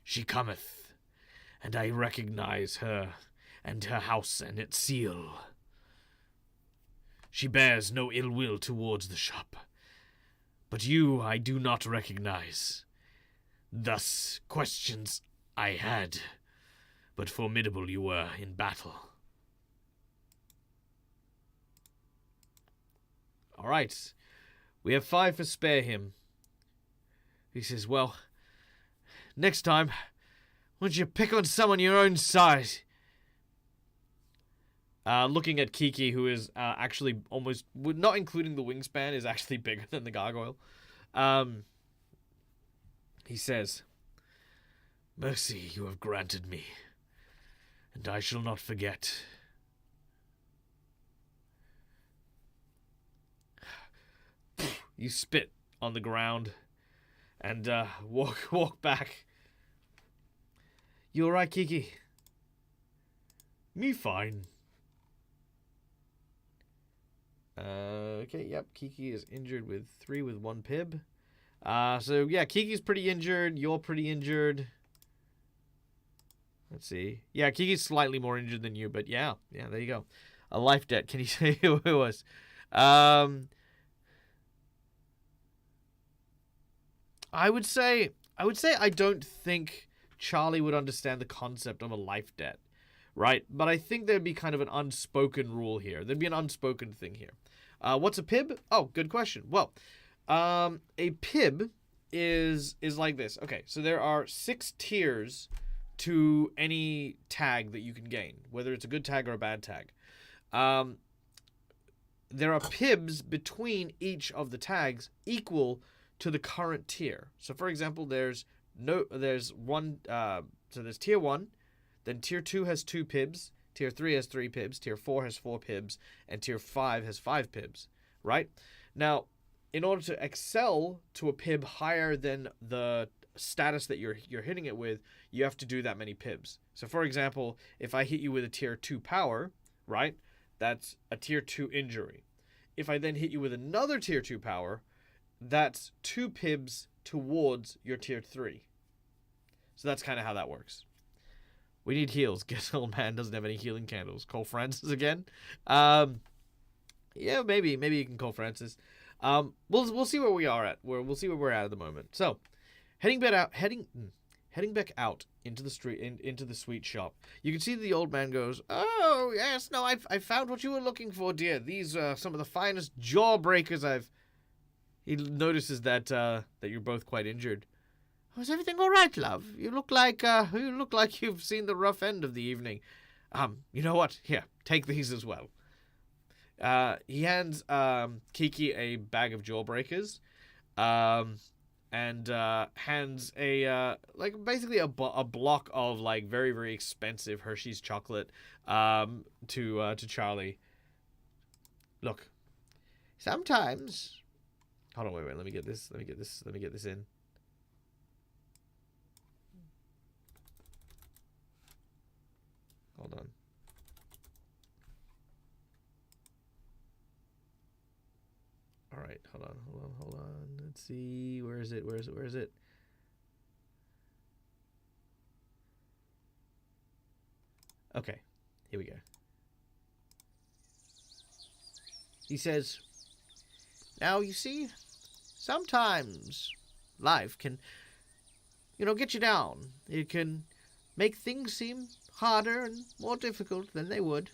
She cometh, and I recognize her and her house and its seal. She bears no ill will towards the shop, but you I do not recognize. Thus questions I had, but formidable you were in battle." All right. We have 5 for spare him. He says, "Well, next time, why don't you pick on someone your own size?" Looking at Kiki, who is actually almost, not including the wingspan, is actually bigger than the gargoyle. He says, "Mercy you have granted me, and I shall not forget." You spit on the ground and walk back. "You alright, Kiki?" "Me fine." Okay, yep, Kiki is injured with 3 with 1 pib. So yeah, Kiki's pretty injured, you're pretty injured. Let's see. Yeah, Kiki's slightly more injured than you, but yeah, there you go. A life debt. Can you say who it was? I would say I don't think Charlie would understand the concept of a life debt, right? But I think there'd be kind of an unspoken rule here. There'd be an unspoken thing here. What's a pib? Oh, good question. Well, a pib is like this. Okay, so there are 6 tiers to any tag that you can gain, whether it's a good tag or a bad tag. There are pibs between each of the tags equal to the current tier. So for example, there's one, so there's tier 1, then tier 2 has 2 pibs, tier 3 has 3 pibs, tier 4 has 4 pibs, and tier 5 has 5 pibs, right? Now, in order to excel to a pib higher than the status that you're hitting it with, you have to do that many pibs. So for example, if I hit you with a tier 2 power, right, that's a tier 2 injury. If I then hit you with another tier 2 power, that's 2 pibs towards your tier 3. So that's kind of how that works. We need heals. Guess old man doesn't have any healing candles. Call Francis again. Yeah, maybe you can call Francis. We'll see where we are at. We'll see where we're at the moment. So, heading back out into the street, into the sweet shop. You can see the old man goes, "Oh yes, no, I found what you were looking for, dear. These are some of the finest jawbreakers I've." He notices that you're both quite injured. "Oh, is everything all right, love? You look like you've seen the rough end of the evening. You know what? Here, take these as well." He hands Kiki a bag of jawbreakers, and hands a basically a block of like very, very expensive Hershey's chocolate to Charlie. "Look, sometimes." Hold on, wait. Let me get this in. Hold on. All right, hold on. Let's see. Where is it? Okay, here we go. He says, "Now, you see, sometimes life can, get you down. It can make things seem harder and more difficult than they would.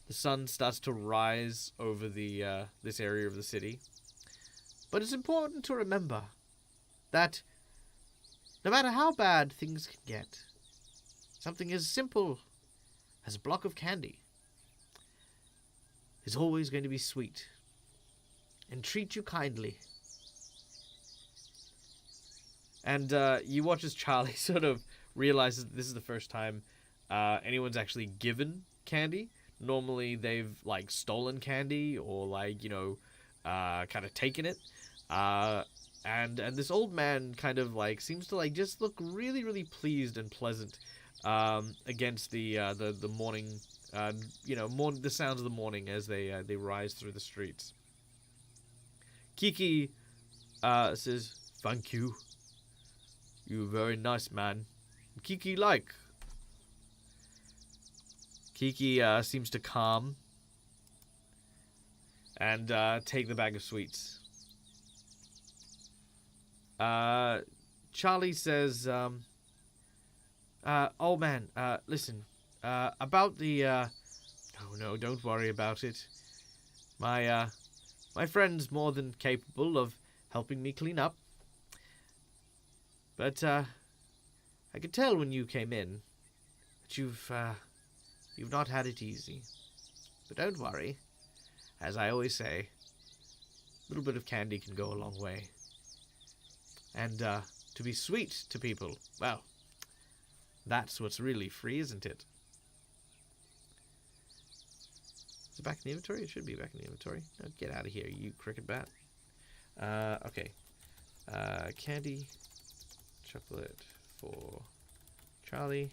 The sun starts to rise over this area of the city. But it's important to remember that no matter how bad things can get, something as simple as a block of candy is always going to be sweet and treat you kindly. And you watch as Charlie sort of realizes that this is the first time anyone's actually given candy. Normally they've stolen candy or kind of taken it. And this old man kind of seems to just look really, really pleased and pleasant against the morning, the sounds of the morning as they rise through the streets. Kiki says, "Thank you. You very nice man." Kiki seems to calm and take the bag of sweets. Charlie says, "Old man, listen, about the, oh no, don't worry about it. My friend's more than capable of helping me clean up. But, I could tell when you came in that you've not had it easy. But don't worry. As I always say, a little bit of candy can go a long way. And, to be sweet to people, well, that's what's really free, isn't it?" Is it back in the inventory? It should be back in the inventory. No, get out of here, you cricket bat. Okay. Candy, chocolate for Charlie,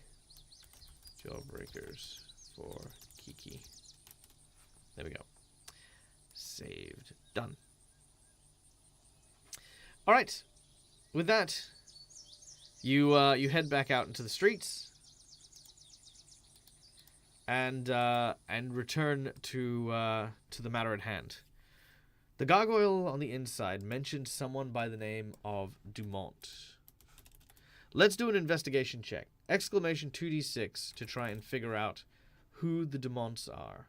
jawbreakers for Kiki. There we go. Saved. Done. All right. With that, you head back out into the streets and return to the matter at hand. The gargoyle on the inside mentioned someone by the name of Dumont. Let's do an investigation check. Exclamation 2d6 to try and figure out who the Dumonts are.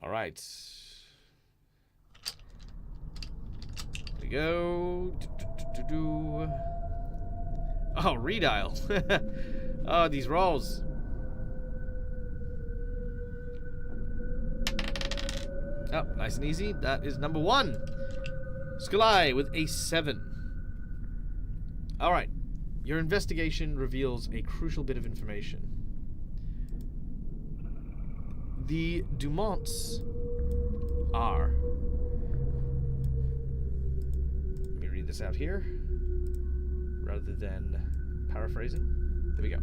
All right. Here we go. Oh, redial. Oh, these rolls. Oh, nice and easy. That is number 1. Skulai with a 7. All right. Your investigation reveals a crucial bit of information. The Dumonts are... Let me read this out here, rather than paraphrasing. There we go.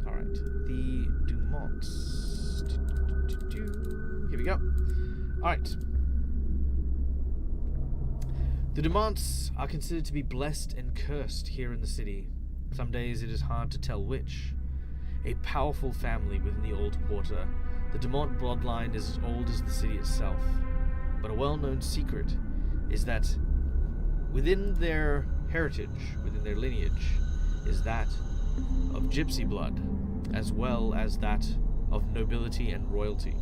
Alright, the Dumonts. Here we go. Alright. The Dumonts are considered to be blessed and cursed here in the city. Some days it is hard to tell which. A powerful family within the Old Quarter, the Dumont bloodline is as old as the city itself. But a well-known secret is that within their heritage, within their lineage, is that of gypsy blood, as well as that of nobility and royalty.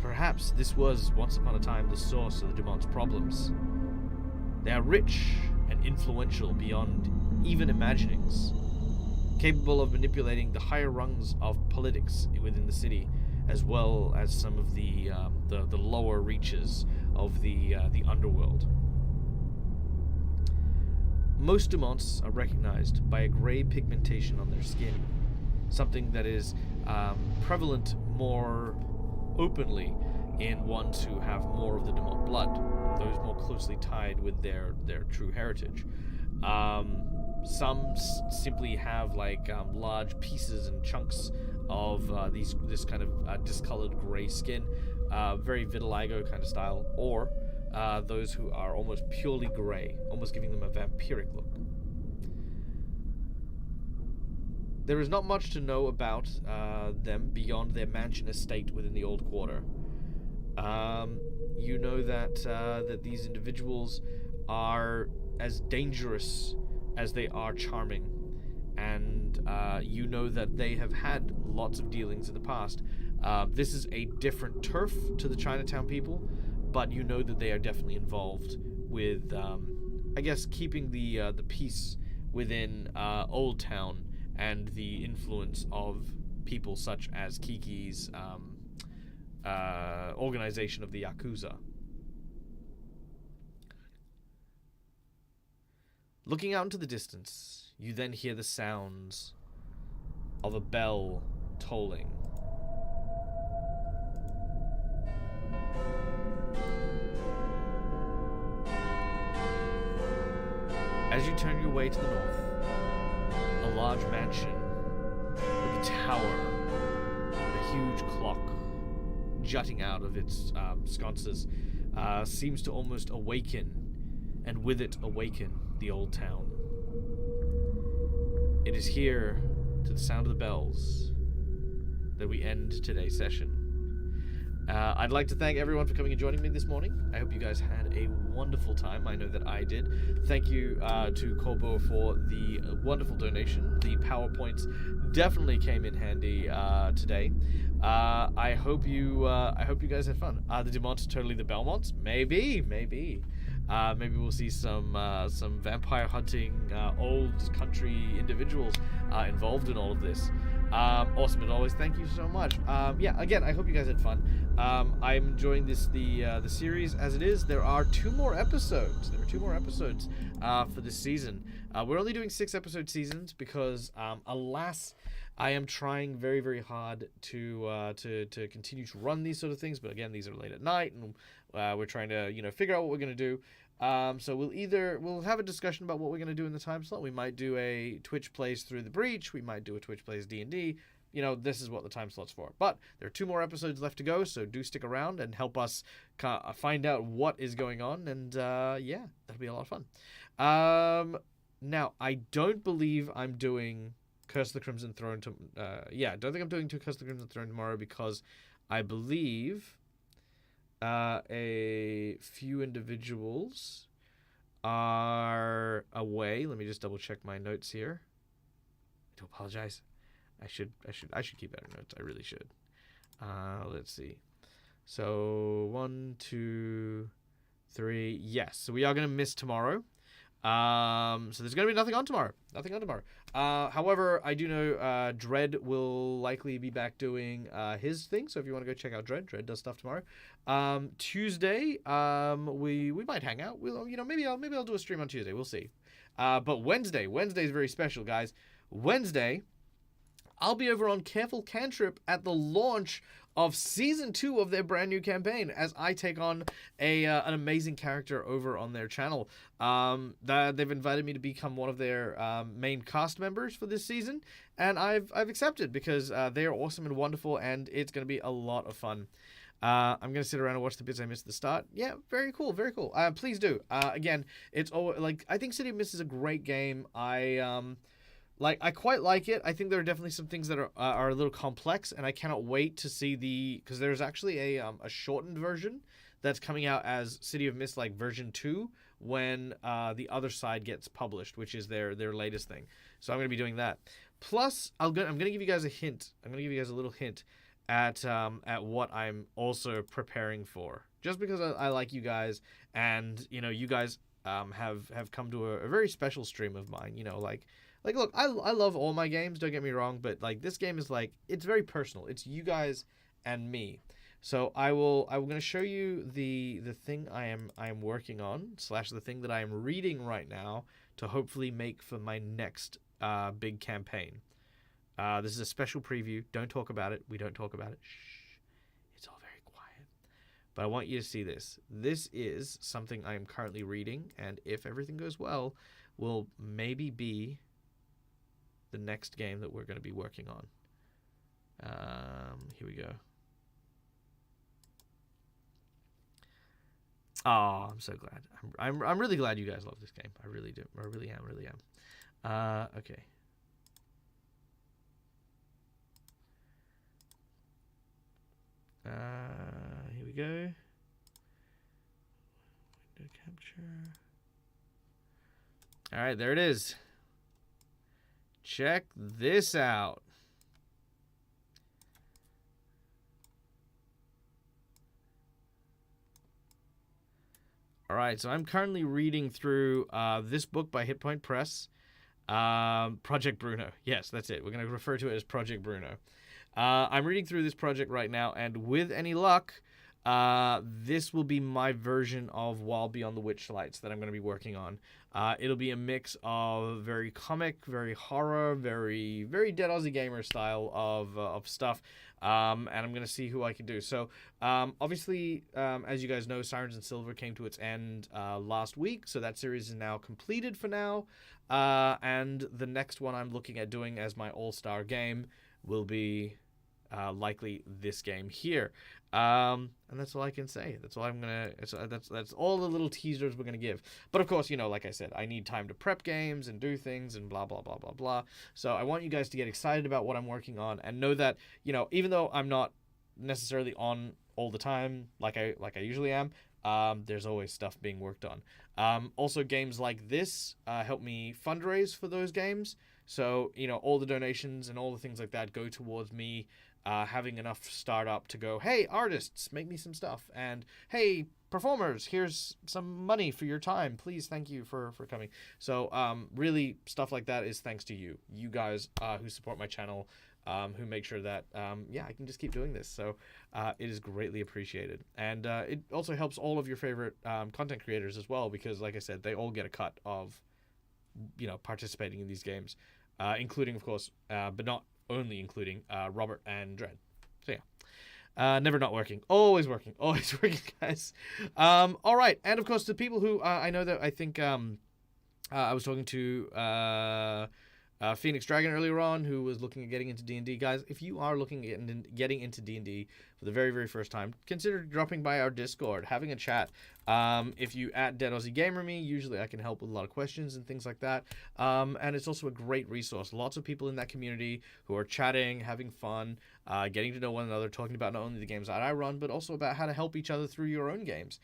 Perhaps this was, once upon a time, the source of the Dumont's problems. They are rich and influential beyond even imaginings, capable of manipulating the higher rungs of politics within the city, as well as some of the lower reaches of the underworld. Most Dumonts are recognized by a gray pigmentation on their skin, something that is prevalent more openly in ones who have more of the Dumont blood, those more closely tied with their true heritage. Some simply have large pieces and chunks of this kind of discolored gray skin, very vitiligo kind of style, or those who are almost purely gray, almost giving them a vampiric look. There is not much to know about them beyond their mansion estate within the Old Quarter. You know that these individuals are as dangerous as they are charming, and you know that they have had lots of dealings in the past. This is a different turf to the Chinatown people, but you know that they are definitely involved with, I guess, keeping the peace within Old Town and the influence of people such as Kiki's organization of the Yakuza. Looking out into the distance, you then hear the sounds of a bell tolling. As you turn your way to the north, a large mansion with a tower, a huge clock jutting out of its sconces, seems to almost awaken, and with it awaken the old town. It is here, to the sound of the bells, that we end today's session. I'd like to thank everyone for coming and joining me this morning. I hope you guys had a wonderful time. I know that I did. Thank you to Corbo for the wonderful donation. The PowerPoints definitely came in handy today. I hope you guys had fun. Are the Demonts totally the Belmonts? Maybe. Maybe we'll see some vampire hunting old country individuals involved in all of this. Awesome as always. Thank you so much. Yeah, again, I hope you guys had fun. I'm enjoying the series as it is. There are 2 more episodes. For this season. We're only doing 6-episode seasons because, alas, I am trying very, very hard to continue to run these sort of things. But again, these are late at night, and we're trying to figure out what we're gonna do. So we'll have a discussion about what we're gonna do in the time slot. We might do a Twitch plays through the breach. We might do a Twitch plays D&D. This is what the time slot's for. But there are 2 more episodes left to go, so do stick around and help us find out what is going on. And yeah, that'll be a lot of fun. Now, I don't believe I'm doing Curse of the Crimson Throne. I don't think I'm doing Curse of the Crimson Throne tomorrow because I believe a few individuals are away. Let me just double check my notes here. I do apologize. I should keep better notes. I really should. Let's see. So 1, 2, 3. Yes. So we are going to miss tomorrow. So there's going to be nothing on tomorrow. However, I do know Dread will likely be back doing his thing. So if you want to go check out Dread does stuff tomorrow. Tuesday, we might hang out. We'll maybe I'll do a stream on Tuesday. We'll see. But Wednesday is very special, guys. Wednesday, I'll be over on Careful Cantrip at the launch of Season 2 of their brand new campaign as I take on an amazing character over on their channel. They've invited me to become one of their main cast members for this season, and I've accepted because they are awesome and wonderful, and it's going to be a lot of fun. I'm going to sit around and watch the bits I missed at the start. Yeah, very cool. Please do. Again, it's I think City of Mist is a great game. I quite like it. I think there are definitely some things that are a little complex, and I cannot wait to see because there's actually a shortened version that's coming out as City of Mist version 2 when the other side gets published, which is their latest thing. So I'm going to be doing that. Plus, I'm going to give you guys a hint. I'm going to give you guys a little hint at what I'm also preparing for. Just because I like you guys, and you guys have come to a very special stream of mine. Look, I love all my games, don't get me wrong, but this game is it's very personal. It's you guys and me. So I'm going to show you the thing I am working on / the thing that I am reading right now to hopefully make for my next big campaign. This is a special preview. Don't talk about it. We don't talk about it. Shh. It's all very quiet. But I want you to see this. This is something I am currently reading, and if everything goes well, will maybe be the next game that we're going to be working on. here we go. Oh, I'm so glad. I'm really glad you guys love this game. I really do. I really am. Really am. Okay. Here we go. Window capture. All right, there it is. Check this out. All right, so I'm currently reading through this book by Hit Point Press, Project Bruno. Yes, that's it. We're going to refer to it as Project Bruno. I'm reading through this project right now, and with any luck, this will be my version of Wild Beyond the Witchlights that I'm going to be working on. It'll be a mix of very comic, very horror, very Dead Aussie Gamer style of stuff. And I'm going to see who I can do. So, obviously, as you guys know, Sirens and Silver came to its end last week. So that series is now completed for now. And the next one I'm looking at doing as my all-star game will be likely this game here. And that's all I can say. That's all I'm gonna. That's all the little teasers we're gonna give. But of course, you know, like I said, I need time to prep games and do things and blah blah blah blah blah. So I want you guys to get excited about what I'm working on and know that, you know, even though I'm not necessarily on all the time like I usually am, there's always stuff being worked on. Also, games like this help me fundraise for those games. So, you know, all the donations and all the things like that go towards me having enough startup to go, hey, artists, make me some stuff. And, hey, performers, here's some money for your time. Please, thank you for coming. So, really, stuff like that is thanks to you. You guys who support my channel, who make sure that, yeah, I can just keep doing this. So, it is greatly appreciated. And it also helps all of your favorite content creators as well, because, like I said, they all get a cut of, you know, participating in these games, including, of course, but not only including Robert and Dread. So yeah, never not working, always working, guys. All right, and of course the people who I know that I think I was talking to Phoenix Dragon earlier on, who was looking at getting into D&D. Guys, if you are looking at getting into D&D for the very first time, consider dropping by our Discord, having a chat. If you at Dead Aussie Gamer me, usually I can help with a lot of questions and things like that. And it's also a great resource. Lots of people in that community who are chatting, having fun, getting to know one another, talking about not only the games that I run, but also about how to help each other through your own games.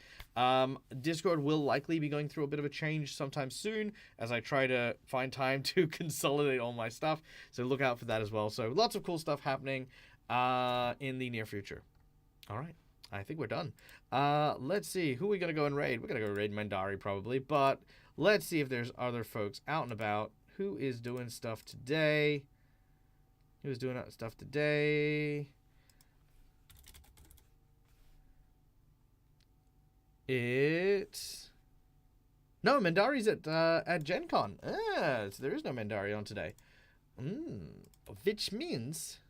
Discord will likely be going through a bit of a change sometime soon as I try to find time to consolidate all my stuff. So look out for that as well. So lots of cool stuff happening in the near future. All right. I think we're done. Let's see. Who are we going to go and raid? We're going to go raid Mandari probably. But let's see if there's other folks out and about. Who is doing stuff today? Who's doing stuff today? It's... No, Mandari's at Gen Con. So there is no Mandari on today. Which means...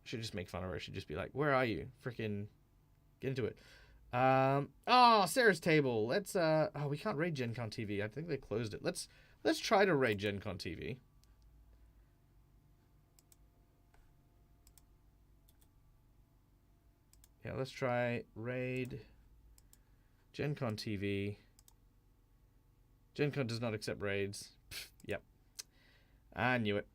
Should just make fun of her. Should just be like, where are you? Freaking get into it. Oh, Sarah's table. Let's oh, we can't raid Gen Con TV. I think they closed it. Let's try to raid Gen Con TV. Yeah, let's try raid Gen Con TV. Gen Con does not accept raids. Pfft, yep. I knew it.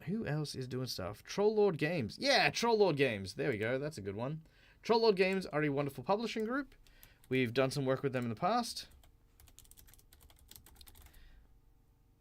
Who else is doing stuff? Troll Lord Games. Yeah, Troll Lord Games. There we go. That's a good one. Troll Lord Games are a wonderful publishing group. We've done some work with them in the past.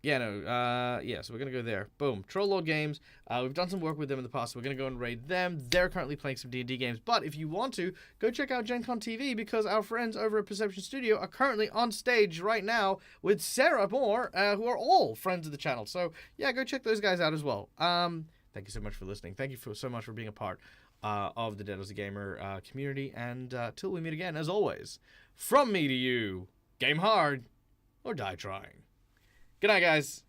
Yeah, no, yeah, so we're going to go there. Boom. Troll Lord Games. We've done some work with them in the past, so we're going to go and raid them. They're currently playing some D&D games, but if you want to, go check out Gen Con TV, because our friends over at Perception Studio are currently on stage right now with Sarah Moore, who are all friends of the channel. So, yeah, go check those guys out as well. Thank you so much for listening. Thank you so much for being a part of the Dead Aussie Gamer community, and till we meet again, as always, from me to you, game hard or die trying. Good night, guys.